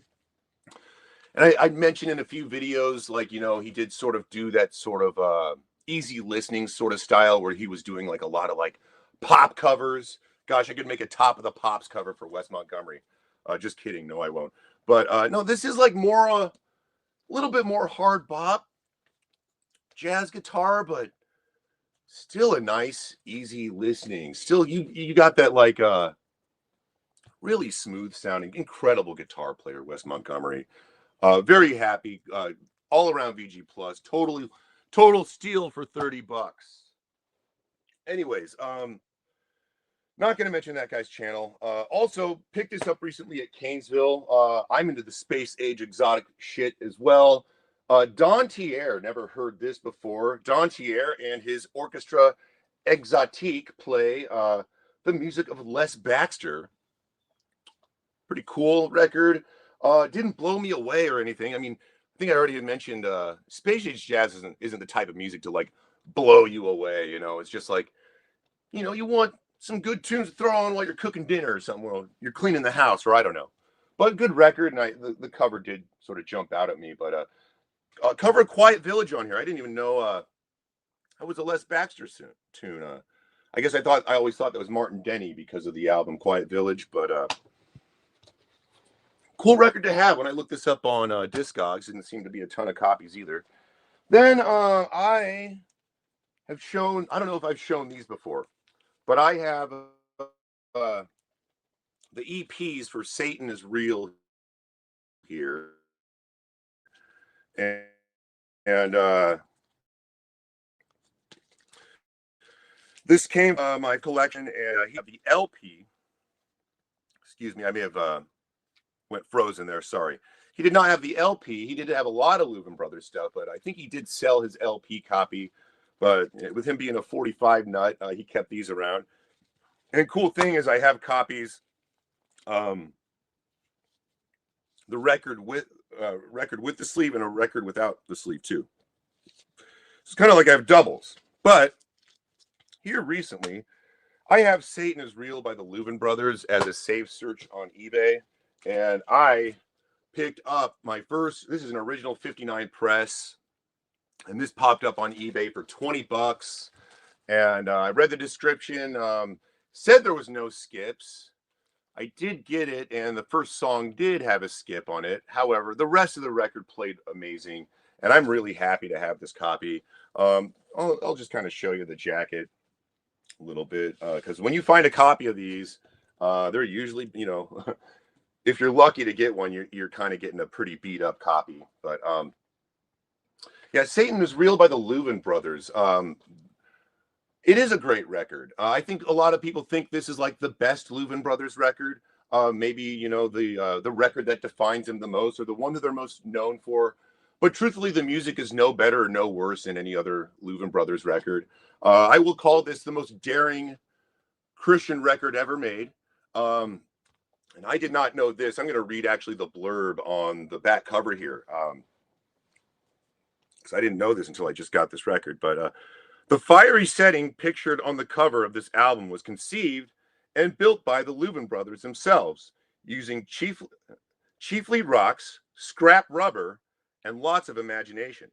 Speaker 1: And I mentioned in a few videos, like, he did sort of do that sort of easy listening sort of style where he was doing like a lot of like pop covers. Gosh, I could make a Top of the Pops cover for Wes Montgomery. Just kidding. No, I won't. But no, this is like a little bit more hard bop jazz guitar, but still a nice, easy listening. Still, you got that like really smooth sounding, incredible guitar player, Wes Montgomery. Very happy. All around VG Plus. Total steal for $30. Anyways, not going to mention that guy's channel. Also, picked this up recently at Canesville. I'm into the Space Age exotic shit as well. Don Thier, never heard this before. Don Thier and his Orchestra Exotique play the music of Les Baxter. Pretty cool record. Didn't blow me away or anything. I mean, I think I already had mentioned Space Age Jazz isn't the type of music to like blow you away. It's just like, you want some good tunes to throw on while you're cooking dinner or something. Well, you're cleaning the house, or I don't know. But good record, and the cover did sort of jump out at me. But cover Quiet Village on here. I didn't even know that was a Les Baxter tune. I guess I always thought that was Martin Denny because of the album Quiet Village. But cool record to have. When I looked this up on Discogs, didn't seem to be a ton of copies either. Then I have shown. I don't know if I've shown these before. But I have the EPs for Satan is Real here. And this came from my collection, and the LP. Excuse me, I may have went frozen there. Sorry. He did not have the LP. He did have a lot of Louvin Brothers stuff, but I think he did sell his LP copy. But with him being a 45 nut, he kept these around. And cool thing is I have copies, the record with the sleeve and a record without the sleeve too. It's kind of like I have doubles. But here recently, I have Satan is Real by the Louvin Brothers as a save search on eBay. And I picked up my first, this is an original 59 press. And this popped up on eBay for 20 bucks. And I read the description, said there was no skips. I did get it, and the first song did have a skip on it. However, the rest of the record played amazing, and I'm really happy to have this copy. I'll just kind of show you the jacket a little bit, because when you find a copy of these, they're usually, you know, if you're lucky to get one, you're kind of getting a pretty beat up copy. But yeah, Satan is Real by the Louvin Brothers. It is a great record. I think a lot of people think this is like the best Louvin Brothers record. Maybe, you know, the record that defines them the most, or the one that they're most known for. But truthfully, the music is no better or no worse than any other Louvin Brothers record. I will call this the most daring Christian record ever made. And I did not know this. I'm going to read actually the blurb on the back cover here. Because I didn't know this until I just got this record. But the fiery setting pictured on the cover of this album was conceived and built by the Louvin Brothers themselves, using chiefly rocks, scrap rubber, and lots of imagination.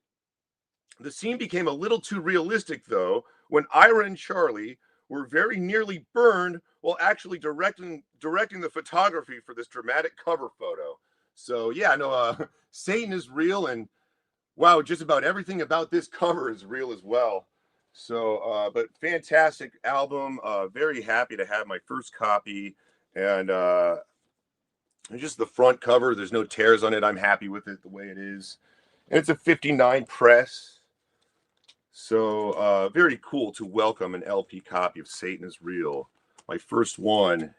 Speaker 1: The scene became a little too realistic, though, when Ira and Charlie were very nearly burned while actually directing the photography for this dramatic cover photo. So yeah, no, Satan is Real, and wow, just about everything about this cover is real as well. So, but fantastic album. Very happy to have my first copy, and just the front cover. There's no tears on it. I'm happy with it the way it is, and it's a 59 press. So, very cool to welcome an LP copy of Satan is Real, my first one,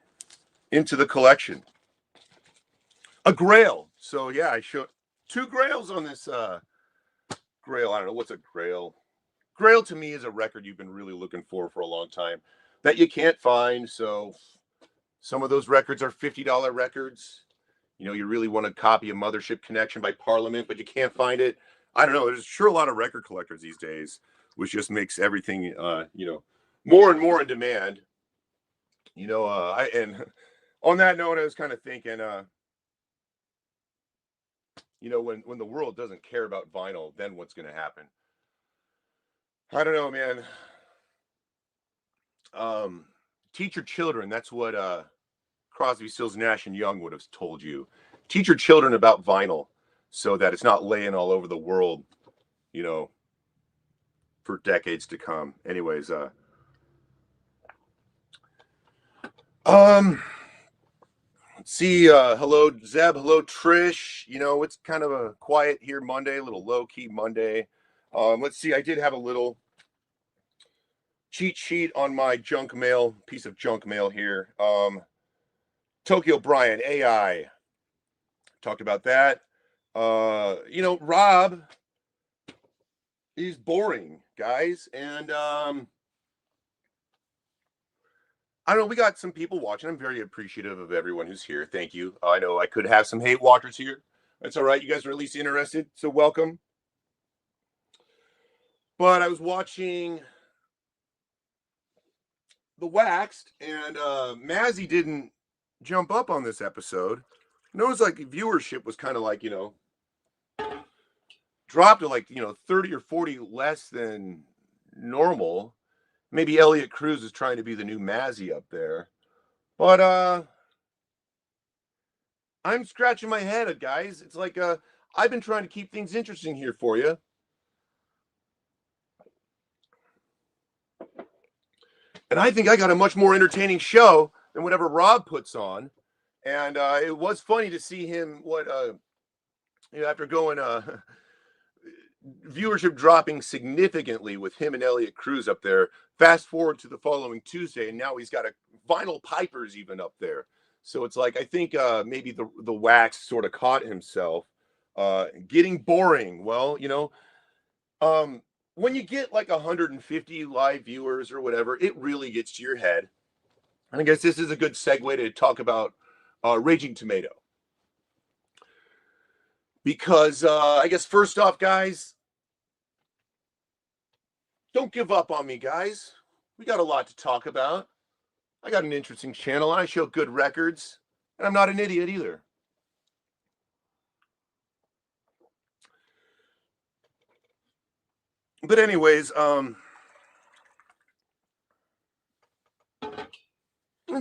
Speaker 1: into the collection. A Grail. So yeah, I showed 2 Grails on this Grail. I don't know what's a Grail. Grail to me is a record you've been really looking for a long time that you can't find. So some of those records are $50 records. You know, you really want to copy a Mothership Connection by Parliament, but you can't find it. I don't know. There's sure a lot of record collectors these days, which just makes everything, you know, more and more in demand. You know, and on that note, I was kind of thinking, you know, when the world doesn't care about vinyl, then what's going to happen? I don't know, man. Teach your children. That's what Crosby, Stills, Nash, and Young would have told you. Teach your children about vinyl so that it's not laying all over the world, you know, for decades to come. Anyways, let's see. Hello, Zeb. Hello, Trish. You know, it's kind of a quiet here Monday, a little low-key Monday. Let's see. I did have a little cheat sheet on my junk mail, piece of junk mail here. Tokyo Brian, AI. Talked about that. You know, Rob is boring, guys. And I don't know, we got some people watching. I'm very appreciative of everyone who's here. Thank you. I know I could have some hate watchers here. That's all right. You guys are at least interested, so welcome. But I was watching The Waxed, and Mazzy didn't jump up on this episode. Notice like viewership was kind of like, you know, dropped to like, you know, 30 or 40 less than normal. Maybe Elliot Cruz is trying to be the new Mazzy up there. But I'm scratching my head, guys. It's like I've been trying to keep things interesting here for you. And I think I got a much more entertaining show than whatever Rob puts on. And it was funny to see him, you know, after going, viewership dropping significantly with him and Elliot Cruz up there. Fast forward to the following Tuesday, and now he's got a Vinyl Pipers even up there. So it's like I think maybe the wax sort of caught himself. Getting boring. Well, when you get like 150 live viewers or whatever, it really gets to your head. And I guess this is a good segue to talk about Raging Tomato. Because I guess first off, guys, don't give up on me, guys. We got a lot to talk about. I got an interesting channel and I show good records, and I'm not an idiot either. But anyways,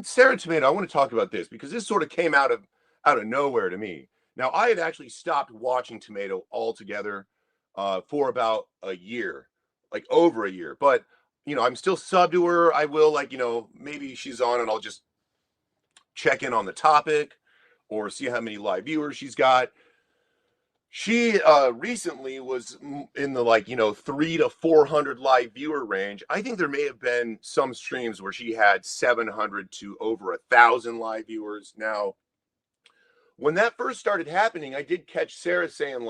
Speaker 1: Sarah Tomato, I want to talk about this because this sort of came out of nowhere to me. Now, I had actually stopped watching Tomato altogether for about a year, like over a year. But I'm still sub to her. I will, like, maybe she's on and I'll just check in on the topic or see how many live viewers she's got. She recently was in the 300 to 400 live viewer range. I think there may have been some streams where she had 700 to over 1,000 live viewers. Now, when that first started happening, I did catch Sarah saying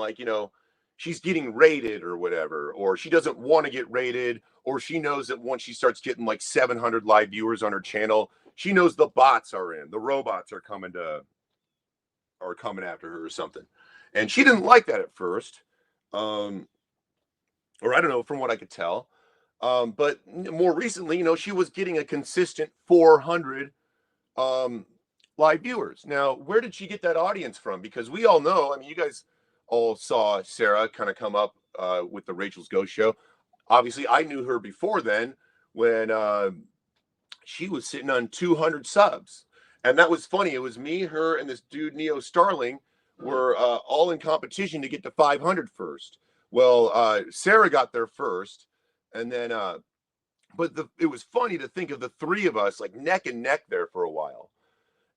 Speaker 1: she's getting rated or whatever, or she doesn't want to get rated, or she knows that once she starts getting like 700 live viewers on her channel, she knows the bots are in, the robots are coming after her or something. And she didn't like that at first. Or I don't know, from what I could tell. But more recently, she was getting a consistent 400 live viewers. Now, where did she get that audience from? Because we all know, I mean, you guys all saw Sarah kind of come up with the Rachel's Ghost Show. Obviously, I knew her before then when she was sitting on 200 subs. And that was funny. It was me, her, and this dude, Neo Starling, were all in competition to get to 500 first. Well, Sarah got there first, and then, but it was funny to think of the three of us like neck and neck there for a while.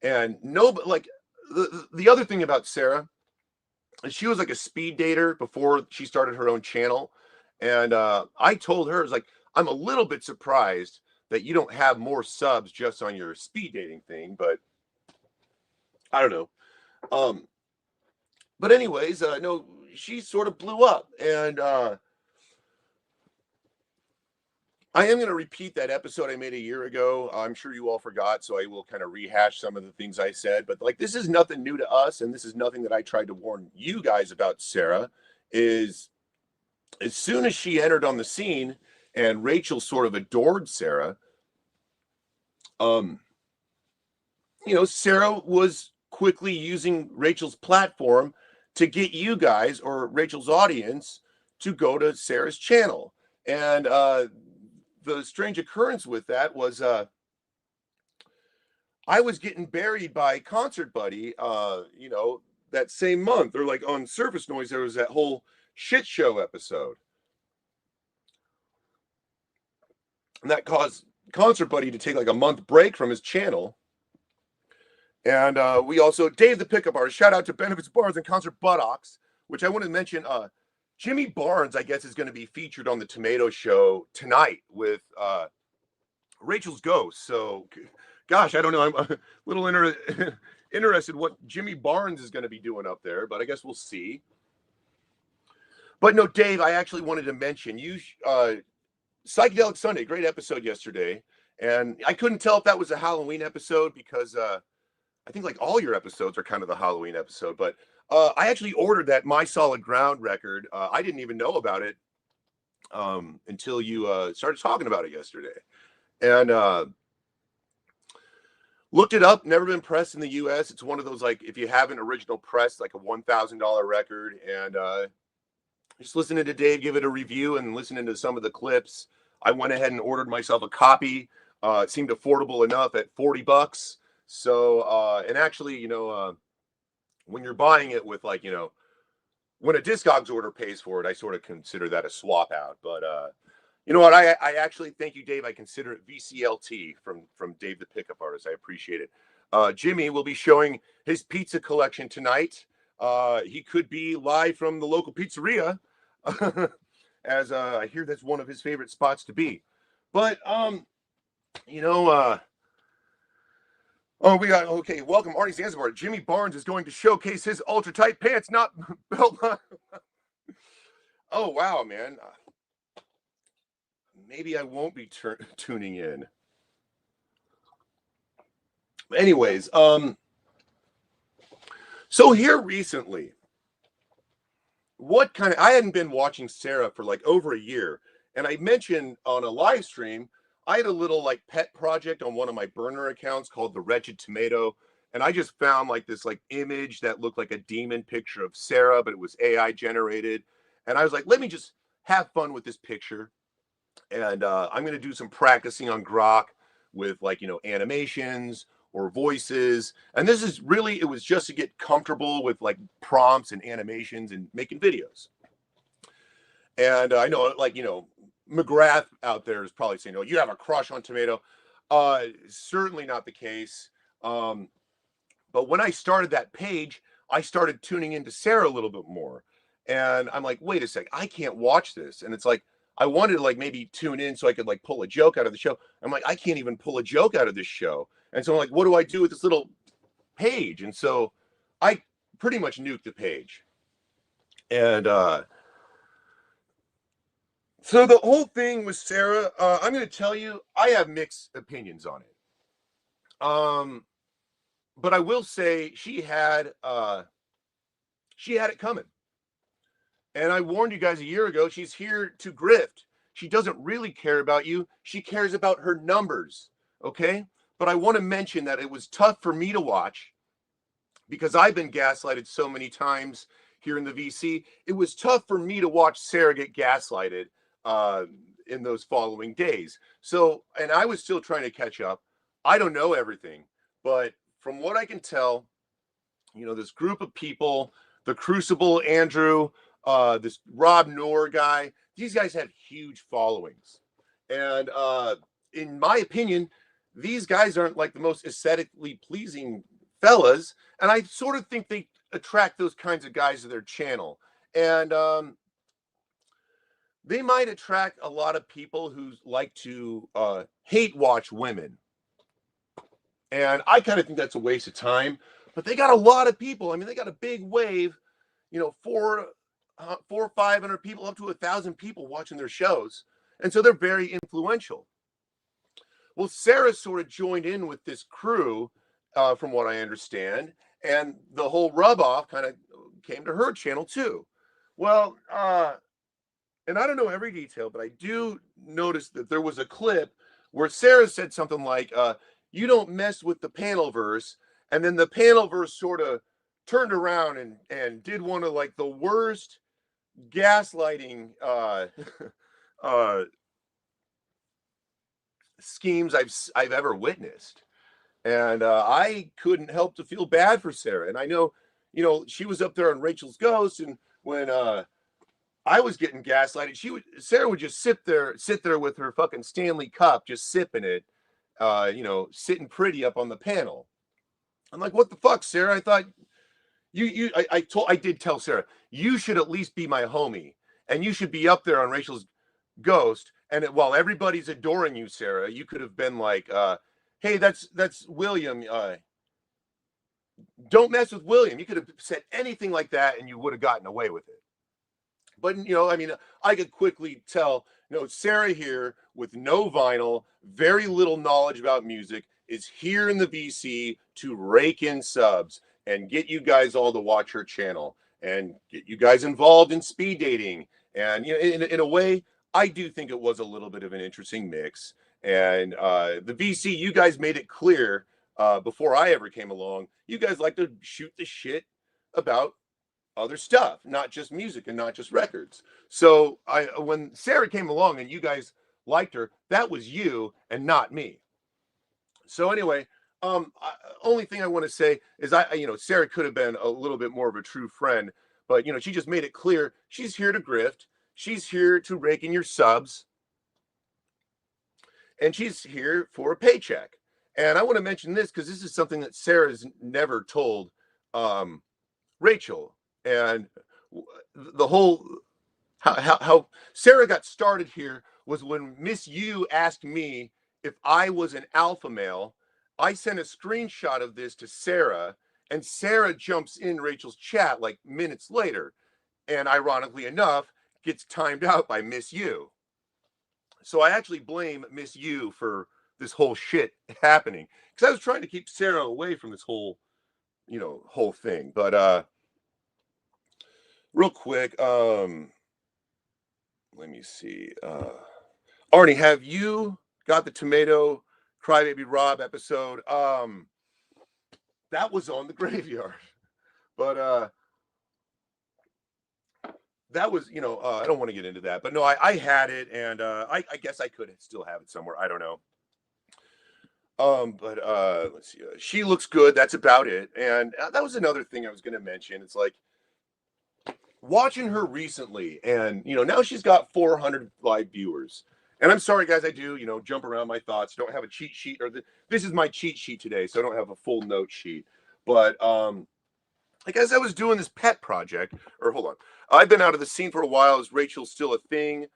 Speaker 1: And the other thing about Sarah is she was like a speed dater before she started her own channel. And I told her, I was like, I'm a little bit surprised that you don't have more subs just on your speed dating thing, but I don't know. But anyways, no, she sort of blew up, and I am going to repeat that episode I made a year ago. I'm sure you all forgot, so I will kind of rehash some of the things I said. But this is nothing new to us, and this is nothing that I tried to warn you guys about. Sarah is, as soon as she entered on the scene, and Rachel sort of adored Sarah. Sarah was quickly using Rachel's platform to get you guys or Rachel's audience to go to Sarah's channel. And the strange occurrence with that was I was getting buried by Concert Buddy, that same month, or like on Surface Noise, there was that whole shit show episode. And that caused Concert Buddy to take like a month break from his channel. And we also, Dave the Pickup Artist, shout out to Benefits Bars and Concert Buttocks, which I want to mention. Jimmy Barnes, I guess, is going to be featured on the Tomato Show tonight with Rachel's Ghost. So, gosh, I don't know. I'm a little interested what Jimmy Barnes is going to be doing up there, but I guess we'll see. But no, Dave, I actually wanted to mention you, Psychedelic Sunday, great episode yesterday. And I couldn't tell if that was a Halloween episode because I think like all your episodes are kind of the Halloween episode, but I actually ordered that My Solid Ground record. I didn't even know about it until you started talking about it yesterday. And looked it up, never been pressed in the US. It's one of those, like, if you have an original press, like a $1,000 record. And just listening to Dave give it a review and listening to some of the clips, I went ahead and ordered myself a copy. It seemed affordable enough at $40. So, and actually, when you're buying it with when a Discogs order pays for it, I sort of consider that a swap out. But you know what? I actually, thank you, Dave. I consider it VCLT from Dave the Pickup Artist. I appreciate it. Jimmy will be showing his pizza collection tonight. He could be live from the local pizzeria, as I hear that's one of his favorite spots to be. But Oh, we got okay. Welcome, Arnie Zanzibar. Jimmy Barnes is going to showcase his ultra tight pants, not belt. Oh wow, man. Maybe I won't be tuning in. Anyways, so here recently, I hadn't been watching Sarah for like over a year, and I mentioned on a live stream I had a little like pet project on one of my burner accounts called the Wretched Tomato, and I just found like this like image that looked like a demon picture of Sarah, but it was AI generated, and I was like, let me just have fun with this picture, and I'm going to do some practicing on Grok with like animations or voices. And this is really it was just to get comfortable with like prompts and animations and making videos. And I know like McGrath out there is probably saying, "Oh, you have a crush on Tomato." Certainly not the case. Um, but when I started that page, I started tuning into Sarah a little bit more. And I'm like, wait a sec, I can't watch this. And it's like, I wanted to like maybe tune in so I could like pull a joke out of the show. I'm like, I can't even pull a joke out of this show. And so I'm like, what do I do with this little page? And so I pretty much nuked the page. And so the whole thing with Sarah, I'm going to tell you, I have mixed opinions on it. But I will say she had it coming. And I warned you guys a year ago, she's here to grift. She doesn't really care about you. She cares about her numbers. Okay. But I want to mention that it was tough for me to watch because I've been gaslighted so many times here in the VC. It was tough for me to watch Sarah get gaslighted uh, in those following days. So, and I was still trying to catch up. I don't know everything, but from what I can tell, this group of people, the Crucible, Andrew, this Rob Noor guy, these guys had huge followings. And in my opinion, these guys aren't like the most aesthetically pleasing fellas. And I sort of think they attract those kinds of guys to their channel. And they might attract a lot of people who like to hate watch women. And I kind of think that's a waste of time. But they got a lot of people. I mean, they got a big wave, 500 people, up to 1,000 people watching their shows. And so they're very influential. Well, Sarah sort of joined in with this crew, from what I understand. And the whole rub off kind of came to her channel too. Well, and I don't know every detail, but I do notice that there was a clip where Sarah said something like, you don't mess with the panelverse. And then the panelverse sort of turned around and did one of like the worst gaslighting uh, schemes I've ever witnessed. And I couldn't help to feel bad for Sarah. And I know, she was up there on Rachel's Ghost, and when I was getting gaslighted, Sarah would just sit there with her fucking Stanley Cup, just sipping it, sitting pretty up on the panel. I'm like, what the fuck, Sarah? I thought I did tell Sarah, you should at least be my homie, and you should be up there on Rachel's Ghost. And while everybody's adoring you, Sarah, you could have been like, hey, that's William. Don't mess with William. You could have said anything like that, and you would have gotten away with it. But I mean, I could quickly tell, Sarah here with no vinyl, very little knowledge about music, is here in the VC to rake in subs and get you guys all to watch her channel and get you guys involved in speed dating. And in a way, I do think it was a little bit of an interesting mix. And the VC, you guys made it clear before I ever came along, you guys like to shoot the shit about other stuff, not just music and not just records. So when Sarah came along and you guys liked her, that was you and not me. So anyway, only thing I want to say is Sarah could have been a little bit more of a true friend, but she just made it clear she's here to grift, she's here to rake in your subs, and she's here for a paycheck. And I want to mention this because this is something that Sarah's never told Rachel. And the whole how Sarah got started here was when Miss U asked me if I was an alpha male I sent a screenshot of this to Sarah, and Sarah jumps in Rachel's chat like minutes later, and ironically enough, gets timed out by Miss U. So I actually blame Miss U for this whole shit happening, because I was trying to keep Sarah away from this whole, whole thing. But real quick, let me see. Arnie, have you got the Tomato Crybaby Rob episode? That was on the Graveyard, but that was, I don't want to get into that, but no, I had it, and I guess I could still have it somewhere. I don't know. But let's see. She looks good. That's about it. And that was another thing I was going to mention. It's like watching her recently, and now she's got 400 live viewers. And I'm sorry, guys, I do jump around my thoughts. Don't have a cheat sheet, or this is my cheat sheet today, so I don't have a full note sheet. But like as I was doing this pet project, or hold on, I've been out of the scene for a while. Is Rachel still a thing?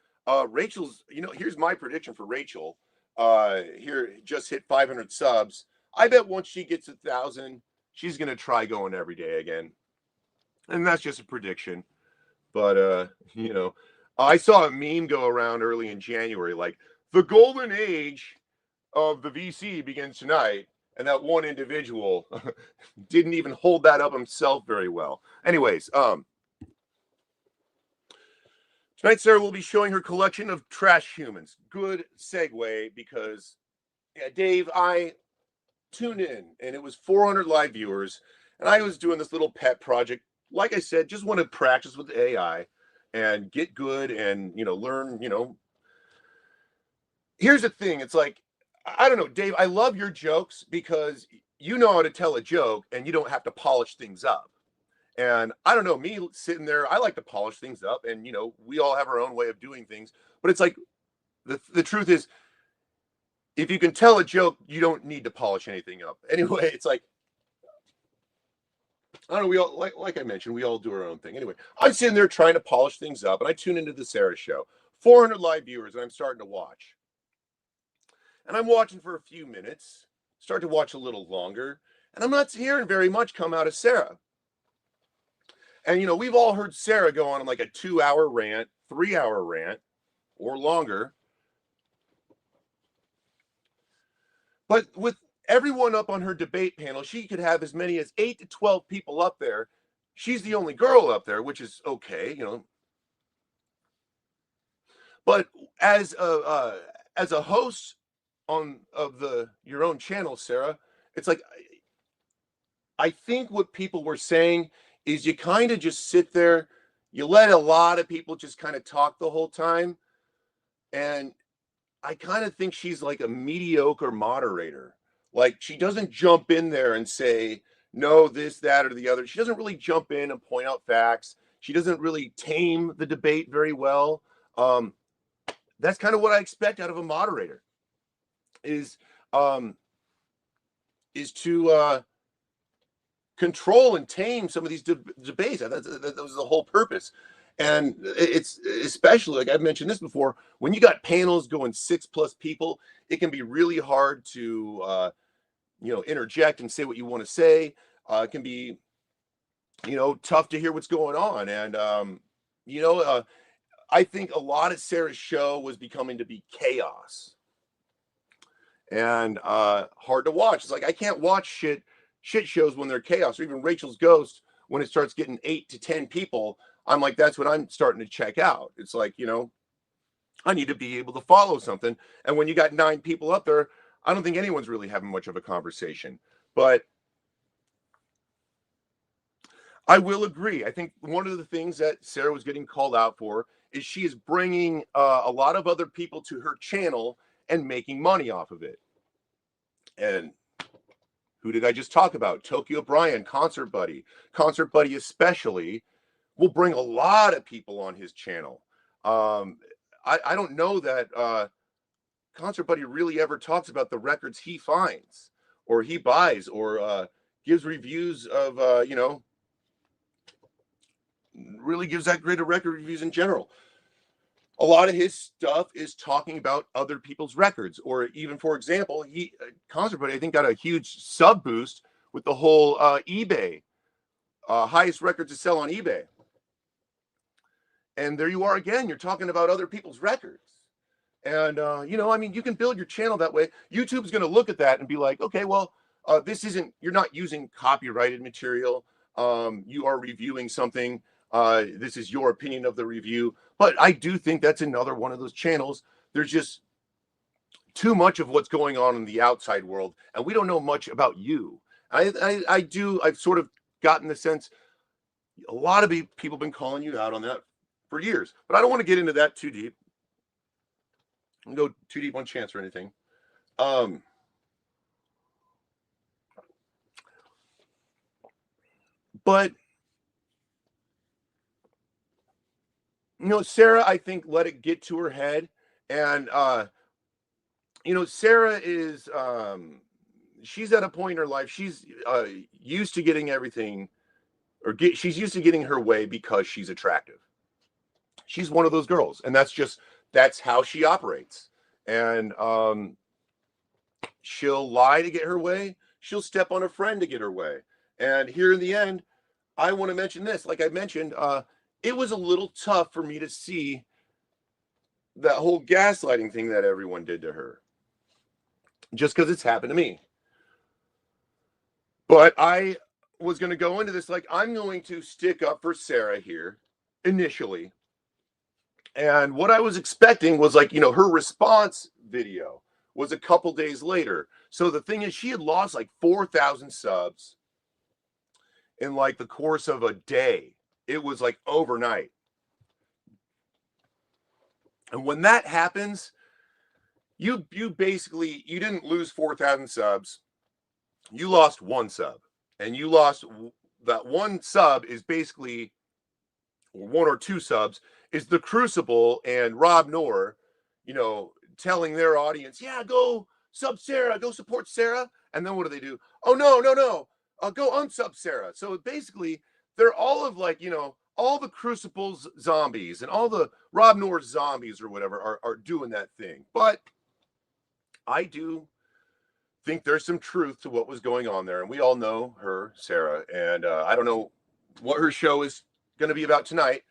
Speaker 1: Rachel's, here's my prediction for Rachel. Here just hit 500 subs. I bet once she gets 1,000, she's gonna try going every day again. And that's just a prediction. But I saw a meme go around early in January, like the golden age of the VC begins tonight, and that one individual didn't even hold that up himself very well. Anyways, tonight Sarah will be showing her collection of trash humans. Good segue, because Dave, I tuned in and it was 400 live viewers, and I was doing this little pet project. Like I said, just want to practice with AI and get good and learn. Here's the thing, it's like, I don't know, Dave, I love your jokes because you know how to tell a joke and you don't have to polish things up. And I don't know, me sitting there, I like to polish things up, and we all have our own way of doing things. But it's like the truth is, if you can tell a joke, you don't need to polish anything up. Anyway, it's like, I don't know, we all, like I mentioned, we all do our own thing. Anyway, I'm sitting there trying to polish things up, and I tune into the Sarah show. 400 live viewers, and I'm starting to watch. And I'm watching for a few minutes, start to watch a little longer, and I'm not hearing very much come out of Sarah. And we've all heard Sarah go on like a 2-hour rant, 3-hour rant, or longer. But with everyone up on her debate panel, she could have as many as 8 to 12 people up there. She's the only girl up there, which is okay, But as a host of your own channel, Sarah, it's like, I think what people were saying is you kind of just sit there, you let a lot of people just kind of talk the whole time, and I kind of think she's like a mediocre moderator. Like, she doesn't jump in there and say, no, this, that, or the other. She doesn't really jump in and point out facts. She doesn't really tame the debate very well. That's kind of what I expect out of a moderator, is to control and tame some of these debates. That was the whole purpose. And it's especially, like I've mentioned this before, when you got panels going 6+ people, it can be really hard to interject and say what you want to say. It can be tough to hear what's going on. And I think a lot of Sarah's show was becoming to be chaos and hard to watch. It's like, I can't watch shit shows when they're chaos, or even Rachel's Ghost when it starts getting 8 to 10 people. I'm like, that's what I'm starting to check out. It's like, I need to be able to follow something. And when you got 9 people up there, I don't think anyone's really having much of a conversation. But I will agree. I think one of the things that Sarah was getting called out for is she is bringing a lot of other people to her channel and making money off of it. And who did I just talk about? Tokyo Brian, Concert Buddy. Concert Buddy especially will bring a lot of people on his channel. I don't know that Concert Buddy really ever talks about the records he finds or he buys, or gives reviews of, really gives that great of record reviews in general. a lot of his stuff is talking about other people's records, or even, for example, he Concert Buddy, I think, got a huge sub boost with the whole eBay, highest record to sell on eBay. And there you are again, you're talking about other people's records. And, I mean, you can build your channel that way. YouTube's going to look at that and be like, okay, well, you're not using copyrighted material. You are reviewing something. This is your opinion of the review. But I do think that's another one of those channels. There's just too much of what's going on in the outside world, and we don't know much about you. I've sort of gotten the sense a lot of people have been calling you out on that for years, but I don't want to get into that too deep. Go too deep on Chance or anything. But Sarah, I think, let it get to her head. And Sarah is she's at a point in her life, she's used to getting everything, she's used to getting her way because she's attractive. She's one of those girls, and that's how she operates. And she'll lie to get her way. She'll step on a friend to get her way. And here in the end, I want to mention this. Like I mentioned, it was a little tough for me to see that whole gaslighting thing that everyone did to her, just because it's happened to me. But I was going to go into this like, I'm going to stick up for Sarah here initially. And what I was expecting was like, her response video was a couple days later. So the thing is, she had lost like 4,000 subs in like the course of a day. It was like overnight. And when that happens, you basically, you didn't lose 4,000 subs. You lost one sub. And you lost that one sub is basically, or one or two subs, is the Crucible and Rob Noor, telling their audience, yeah, go sub Sarah, go support Sarah. And then what do? Oh, no, go unsub Sarah. So basically, they're all of like, all the Crucible's zombies and all the Rob Noor's zombies or whatever are doing that thing. But I do think there's some truth to what was going on there. And we all know her, Sarah. And I don't know what her show is going to be about tonight,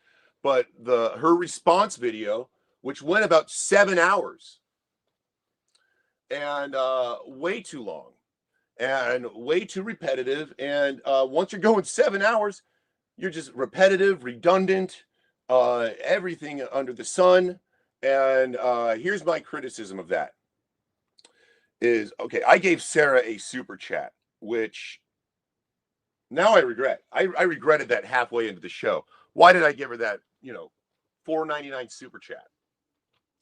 Speaker 1: but her response video, which went about 7 hours, and way too long and way too repetitive. And once you're going 7 hours, you're just repetitive, redundant, everything under the sun. And here's my criticism of that is, okay, I gave Sarah a super chat, which now I regret. I regretted that halfway into the show. Why did I give her that, $4.99 super chat?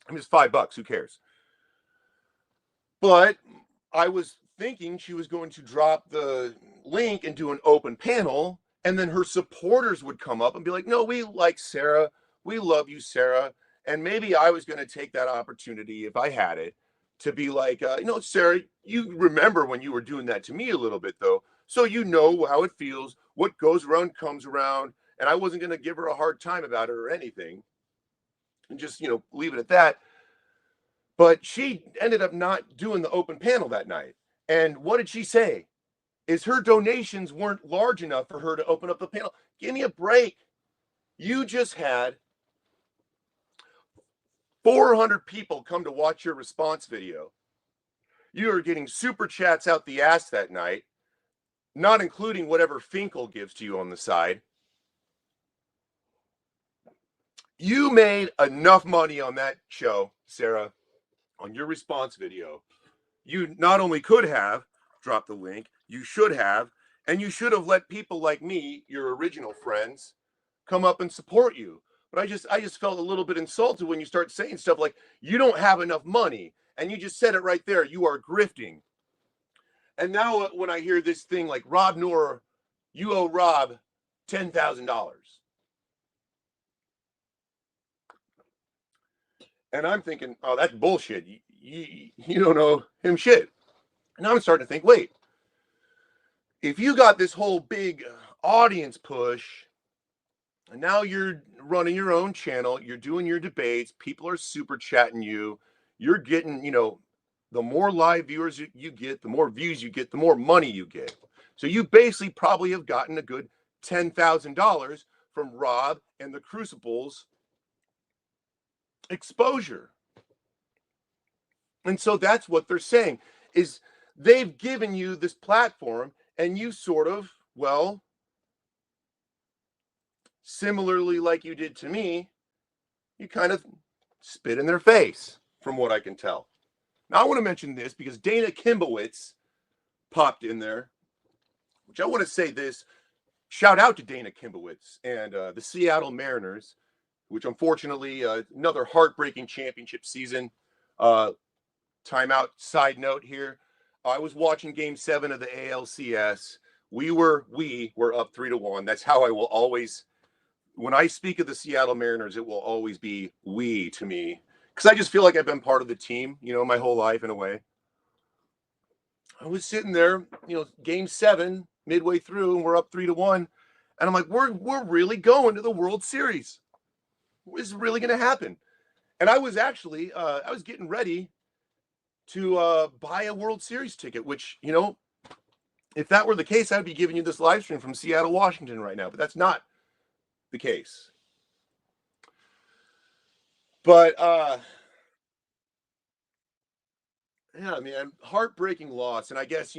Speaker 1: I mean, it's $5. Who cares? But I was thinking she was going to drop the link and do an open panel, and then her supporters would come up and be like, no, we like Sarah. We love you, Sarah. And maybe I was going to take that opportunity, if I had it, to be like, Sarah, you remember when you were doing that to me a little bit, though. So you know how it feels. What goes around comes around. And I wasn't going to give her a hard time about it or anything. And just, leave it at that. But she ended up not doing the open panel that night. And what did she say? Is her donations weren't large enough for her to open up the panel. Give me a break. You just had 400 people come to watch your response video. You are getting super chats out the ass that night, not including whatever Finkel gives to you on the side. You made enough money on that show, Sarah, on your response video. You not only could have dropped the link, you should have, and you should have let people like me, your original friends, come up and support you. But I just felt a little bit insulted when you start saying stuff like, you don't have enough money. And you just said it right there. You are grifting. And now when I hear this thing like, Rob Noor, you owe Rob $10,000. And I'm thinking, oh, that's bullshit. You don't know him shit. And I'm starting to think, wait, if you got this whole big audience push And now you're running your own channel. You're doing your debates. People are super chatting you. You're getting, the more live viewers you get, the more views you get, the more money you get. So you basically probably have gotten a good $10,000 from Rob and the Crucible's exposure. And so that's what they're saying is they've given you this platform and you sort of, well, similarly like you did to me, you kind of spit in their face from what I can tell. Now I want to mention this because Dana Kimbowitz popped in there, which I want to say this, shout out to Dana Kimbowitz and the Seattle Mariners, which unfortunately another heartbreaking championship season. Timeout side note here. I was watching game 7 of the ALCS. We were up 3-1. That's how I will always, when I speak of the Seattle Mariners, it will always be we to me. Because I just feel like I've been part of the team, my whole life in a way. I was sitting there, game 7, midway through, and we're up 3-1. And I'm like, we're really going to the World Series. This is really going to happen. And I was actually, I was getting ready to buy a World Series ticket, which, if that were the case, I'd be giving you this live stream from Seattle, Washington right now, but that's not the case. But, yeah, man, heartbreaking loss. And I guess,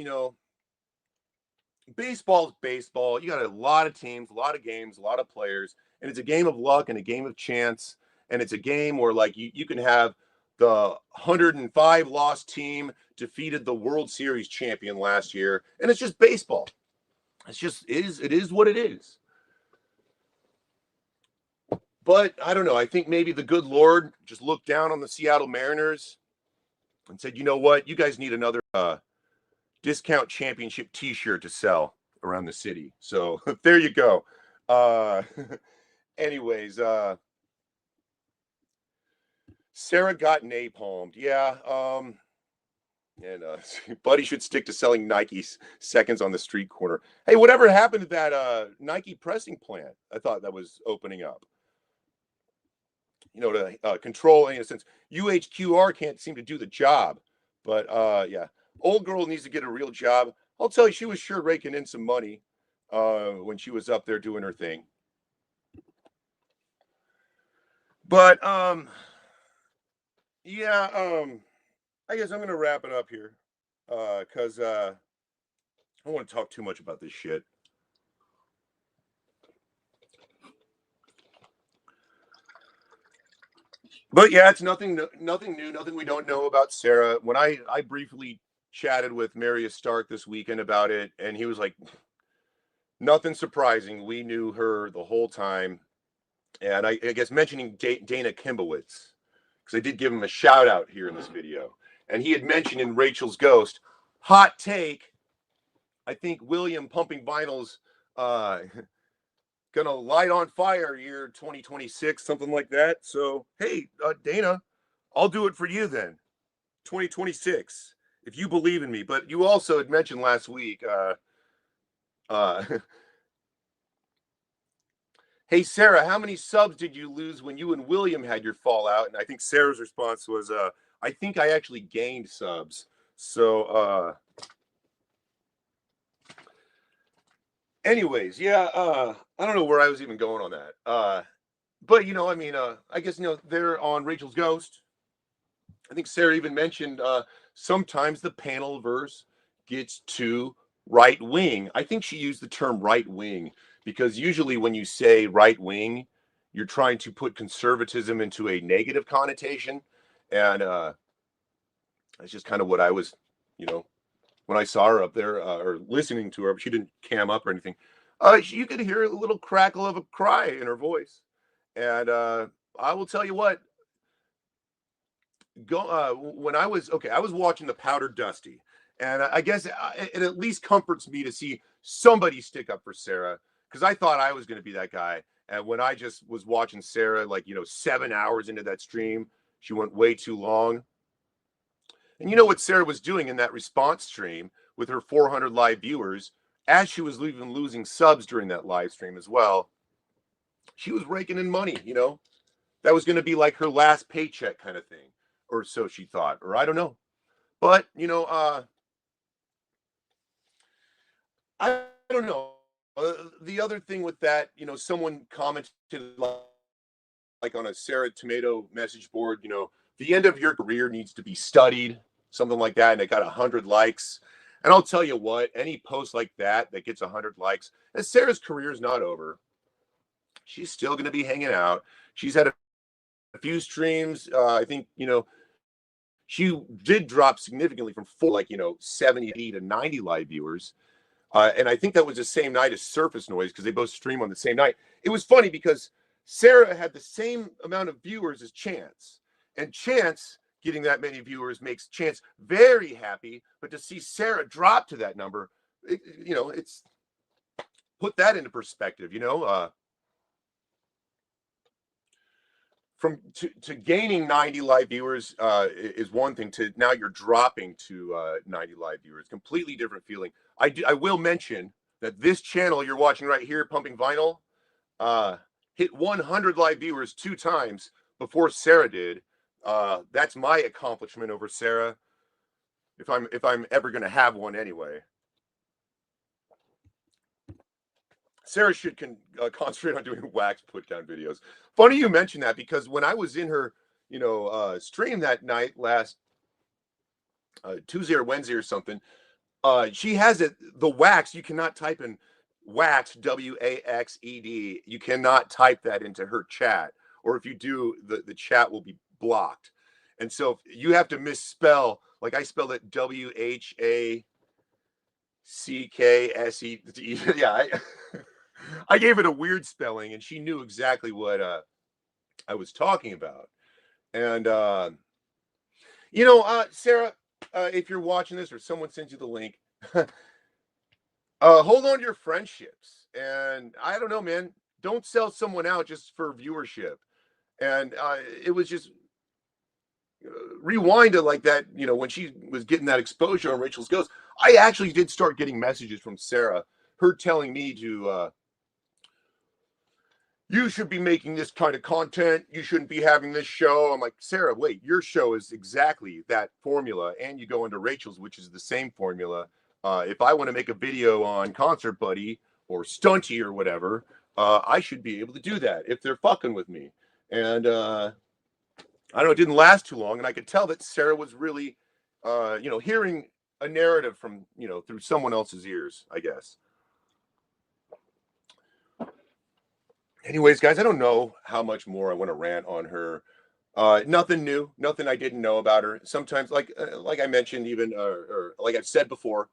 Speaker 1: baseball is baseball. You got a lot of teams, a lot of games, a lot of players, and it's a game of luck and a game of chance. And it's a game where, like, you can have the 105 loss team defeated the World Series champion last year, and it's just baseball. It is what it is. But I don't know. I think maybe the good Lord just looked down on the Seattle Mariners and said, you know what? You guys need another discount championship T-shirt to sell around the city. So there you go. Anyways, Sarah got napalmed. Yeah. And Buddy should stick to selling Nike's seconds on the street corner. Hey, whatever happened to that Nike pressing plant? I thought that was opening up. To control, since UHQR can't seem to do the job. But yeah, old girl needs to get a real job. I'll tell you, she was sure raking in some money when she was up there doing her thing. But yeah, I guess I'm gonna wrap it up here because I don't want to talk too much about this shit. But yeah, it's nothing new, nothing we don't know about Sarah. When I briefly chatted with Marius Stark this weekend about it, and he was like, nothing surprising. We knew her the whole time. And I guess mentioning Dana Kimbowitz, because I did give him a shout out here in this video. And he had mentioned in Rachel's Ghost, hot take, I think William Pumping Vinyl's gonna light on fire year 2026, something like that. So hey, Dana, I'll do it for you then, 2026, if you believe in me. But you also had mentioned last week, hey Sarah, how many subs did you lose when you and William had your fallout? And I think Sarah's response was, I think I actually gained subs. So anyways, yeah, I don't know where I was even going on that. But I guess they're on Rachel's Ghost. I think Sarah even mentioned sometimes the panel verse gets too right wing. I think she used the term right wing because usually when you say right wing, you're trying to put conservatism into a negative connotation. And that's just kind of what I was, when I saw her up there or listening to her, but she didn't cam up or anything. You could hear a little crackle of a cry in her voice. And I will tell you what, when I was watching the Powdered Dusty, and I guess it at least comforts me to see somebody stick up for Sarah because I thought I was going to be that guy. And when I just was watching Sarah, 7 hours into that stream, she went way too long. And you know what Sarah was doing in that response stream with her 400 live viewers, as she was even losing subs during that live stream as well. she was raking in money, you know. That was going to be like her last paycheck kind of thing, or so she thought, or I don't know. But, you know, I don't know. The other thing with that, you know, someone commented like on a Sarah Tomato message board, you know, the end of your career needs to be studied, something like that, and it got 100 likes. And I'll tell you what, any post like that that gets 100 likes, and Sarah's career is not over. She's still going to be hanging out. She's had a few streams. I think, you know, she did drop significantly from like, you know, 70 to 90 live viewers. And I think that was the same night as Surface Noise because they both stream on the same night. It was funny because Sarah had the same amount of viewers as Chance, and Chance getting that many viewers makes Chance very happy. But to see Sarah drop to that number, you know, it's put that into perspective. You know, from to gaining 90 live viewers is one thing. To now you're dropping to 90 live viewers, completely different feeling. I will mention that this channel you're watching right here, Pumping Vinyl, hit 100 live viewers 2 times before Sarah did. That's my accomplishment over Sarah, if I'm ever going to have one anyway. Sarah should concentrate on doing wax put down videos. Funny you mention that because when I was in her, you know, stream that night last Tuesday or Wednesday or something, she has it. The wax you cannot type in wax WAXED. You cannot type that into her chat, or if you do, the chat will be blocked. And so you have to misspell. Like I spelled it WHACKSE. Yeah, I gave it a weird spelling, and she knew exactly what I was talking about. And you know, Sarah, if you're watching this or someone sends you the link, hold on to your friendships. And I don't know, man, don't sell someone out just for viewership. And it was just rewind to like that, you know, when she was getting that exposure on Rachel's Ghost. I actually did start getting messages from Sarah, her telling me to you should be making this kind of content. You shouldn't be having this show. I'm like, Sarah, wait, your show is exactly that formula. And you go into Rachel's, which is the same formula. If I want to make a video on Concert Buddy or Stunty or whatever, I should be able to do that if they're fucking with me. And I don't know, it didn't last too long. And I could tell that Sarah was really, you know, hearing a narrative from, you know, through someone else's ears, I guess. Anyways, guys, I don't know how much more I want to rant on her. Nothing new, nothing I didn't know about her. Sometimes, like I mentioned, even or like I've said before.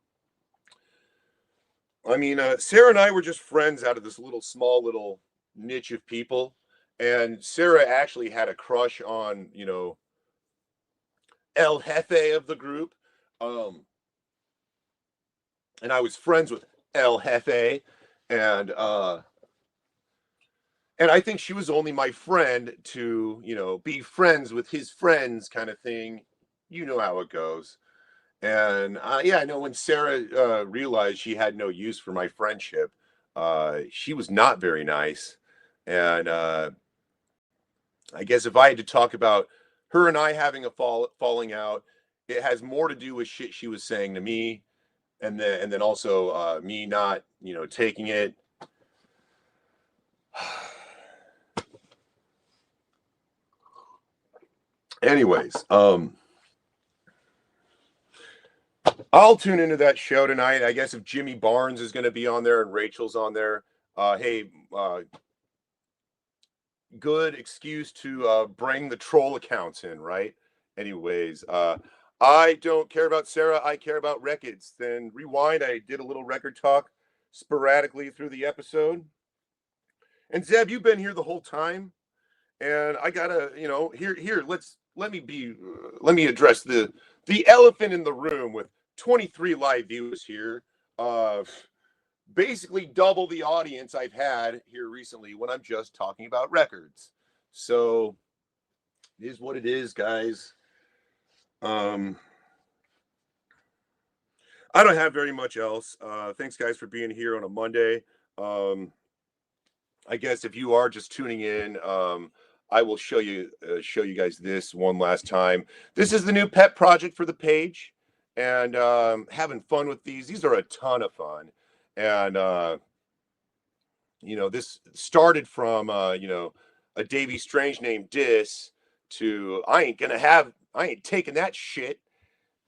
Speaker 1: I mean, Sarah and I were just friends out of this small little niche of people, and Sarah actually had a crush on, you know, El Jefe of the group, and I was friends with El Jefe, and and I think she was only my friend to, you know, be friends with his friends kind of thing. You know how it goes. And yeah, I know when Sarah realized she had no use for my friendship, she was not very nice. And I guess if I had to talk about her and I having a falling out, it has more to do with shit she was saying to me, and then also me not, you know, taking it. Anyways, I'll tune into that show tonight. I guess if Jimmy Barnes is going to be on there and Rachel's on there, hey, good excuse to bring the troll accounts in, right? Anyways, I don't care about Sarah. I care about records. Then rewind. I did a little record talk sporadically through the episode. And Zeb, you've been here the whole time, and I gotta, you know, here. Let me address the elephant in the room with 23 live views here. Basically double the audience I've had here recently when I'm just talking about records. So it is what it is, guys. I don't have very much else. Thanks, guys, for being here on a Monday. I guess if you are just tuning in, I will show you guys this one last time. This is the new pet project for the page, and having fun with these. These are a ton of fun, and this started from a Davy Strange named Dis to I ain't taking that shit.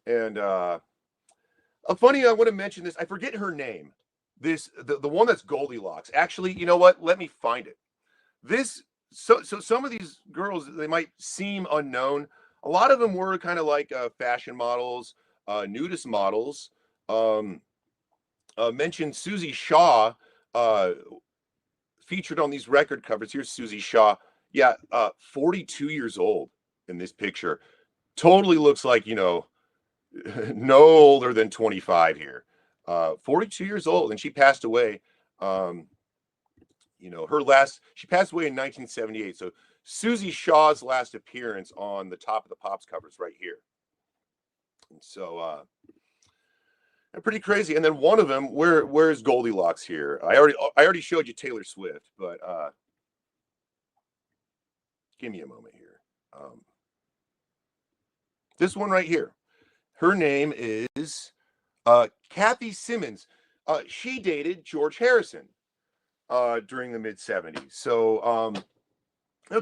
Speaker 1: And a funny, I want to mention this. I forget her name. The one that's Goldilocks. Actually, you know what? Let me find it. This so some of these girls, they might seem unknown. A lot of them were kind of like fashion models, nudist models. Um, Mentioned Susie Shaw, uh, featured on these record covers. Here's Susie Shaw. Yeah, 42 years old in this picture. Totally looks like, no older than 25 here. 42 years old, and she passed away. Um, she passed away in 1978. So Susie Shaw's last appearance on the Top of the Pops covers right here. And so pretty crazy. And then one of them, where's Goldilocks here? I already showed you Taylor Swift, but give me a moment here. This one right here. Her name is Kathy Simmons. She dated George Harrison during the mid 70s. So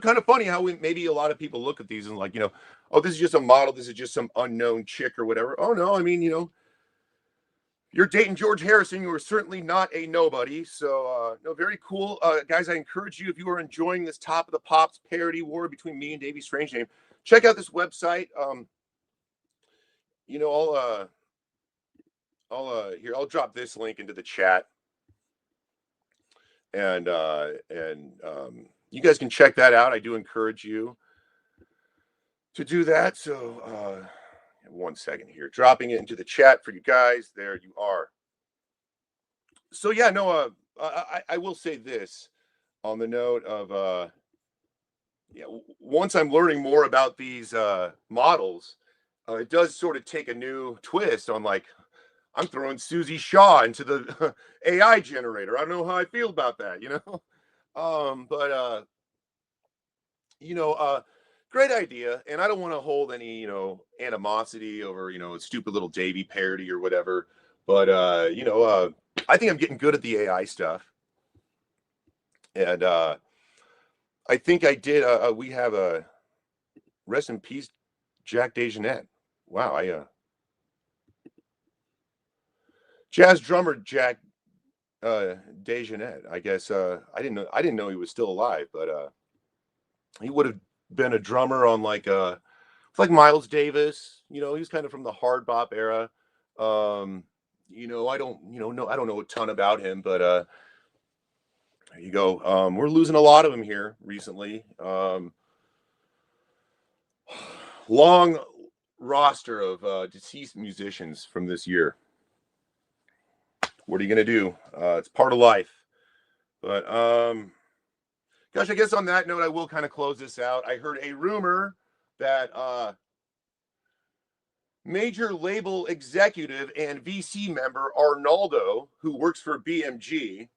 Speaker 1: kind of funny how maybe a lot of people look at these and like, oh, this is just a model. This is just some unknown chick or whatever. Oh no, I mean, you're dating George Harrison. You are certainly not a nobody. So, no, very cool. Guys, I encourage you, if you are enjoying this Top of the Pops parody war between me and Davey Strangename, check out this website. I'll drop this link into the chat. And you guys can check that out. I do encourage you to do that. So, 1 second here, dropping it into the chat for you guys. There you are. So yeah, no, I will say this on the note of once I'm learning more about these models, it does sort of take a new twist on like I'm throwing Susie Shaw into the AI generator. I don't know how I feel about that, but great idea, and I don't want to hold any animosity over a stupid little Davy parody or whatever. But I think I'm getting good at the AI stuff, and I think I did. We have a rest in peace, Jack DeJohnette. Wow, jazz drummer Jack DeJohnette. I guess I didn't know he was still alive, but he would have been a drummer on like Miles Davis. He was kind of from the hard bop era. I don't know a ton about him, but there you go. We're losing a lot of them here recently. Long roster of deceased musicians from this year. What are you gonna do? It's part of life. But gosh, I guess on that note, I will kind of close this out. I heard a rumor that major label executive and VC member Arnaldo, who works for BMG,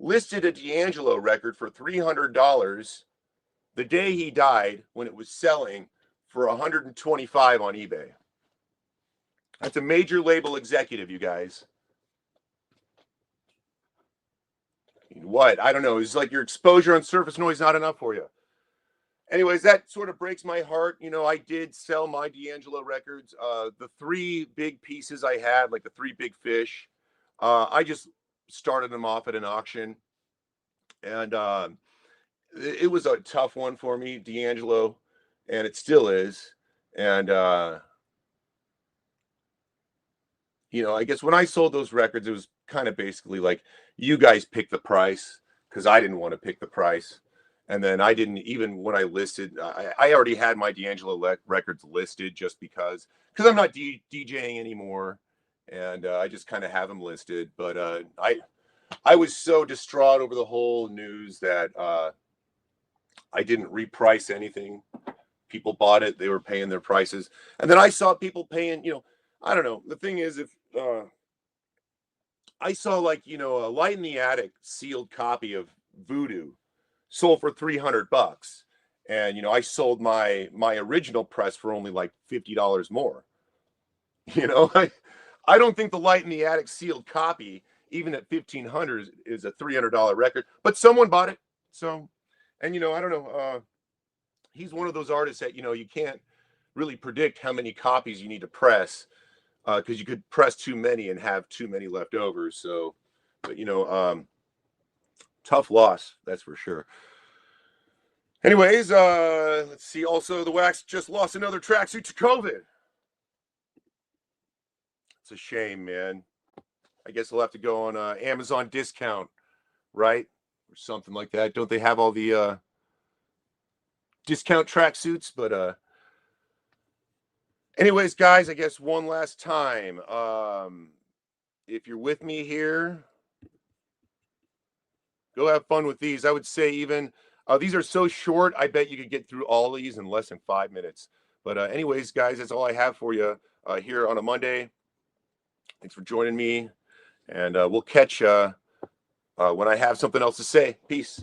Speaker 1: listed a D'Angelo record for $300 the day he died when it was selling for $125 on eBay. That's a major label executive, you guys. What? I don't know. It's like your exposure on Surface Noise not enough for you. Anyways, that sort of breaks my heart. I did sell my D'Angelo records. The three big pieces I had, like the three big fish, I just started them off at an auction. And it was a tough one for me, D'Angelo, and it still is. And, I guess when I sold those records, it was kind of basically like, you guys pick the price because I didn't want to pick the price. And then I didn't, even when I listed, I already had my D'Angelo records listed just because I'm not DJing anymore. And I just kind of have them listed. But I was so distraught over the whole news that I didn't reprice anything. People bought it. They were paying their prices. And then I saw people paying, I don't know. The thing is, if I saw a Light in the Attic sealed copy of Voodoo sold for $300, and I sold my original press for only like $50 more. I don't think the Light in the Attic sealed copy, even at $1,500, is a $300 record, but someone bought it. So, and I don't know. He's one of those artists that you can't really predict how many copies you need to press, because you could press too many and have too many left over. So, but tough loss, that's for sure. Anyways, let's see. Also, the Wax just lost another tracksuit to COVID. It's a shame, man. I guess they'll have to go on Amazon discount, right? Or something like that. Don't they have all the discount tracksuits? But anyways, guys, I guess one last time. If you're with me here, go have fun with these. I would say even these are so short, I bet you could get through all of these in less than 5 minutes. But anyways, guys, that's all I have for you here on a Monday. Thanks for joining me, and we'll catch you when I have something else to say. Peace.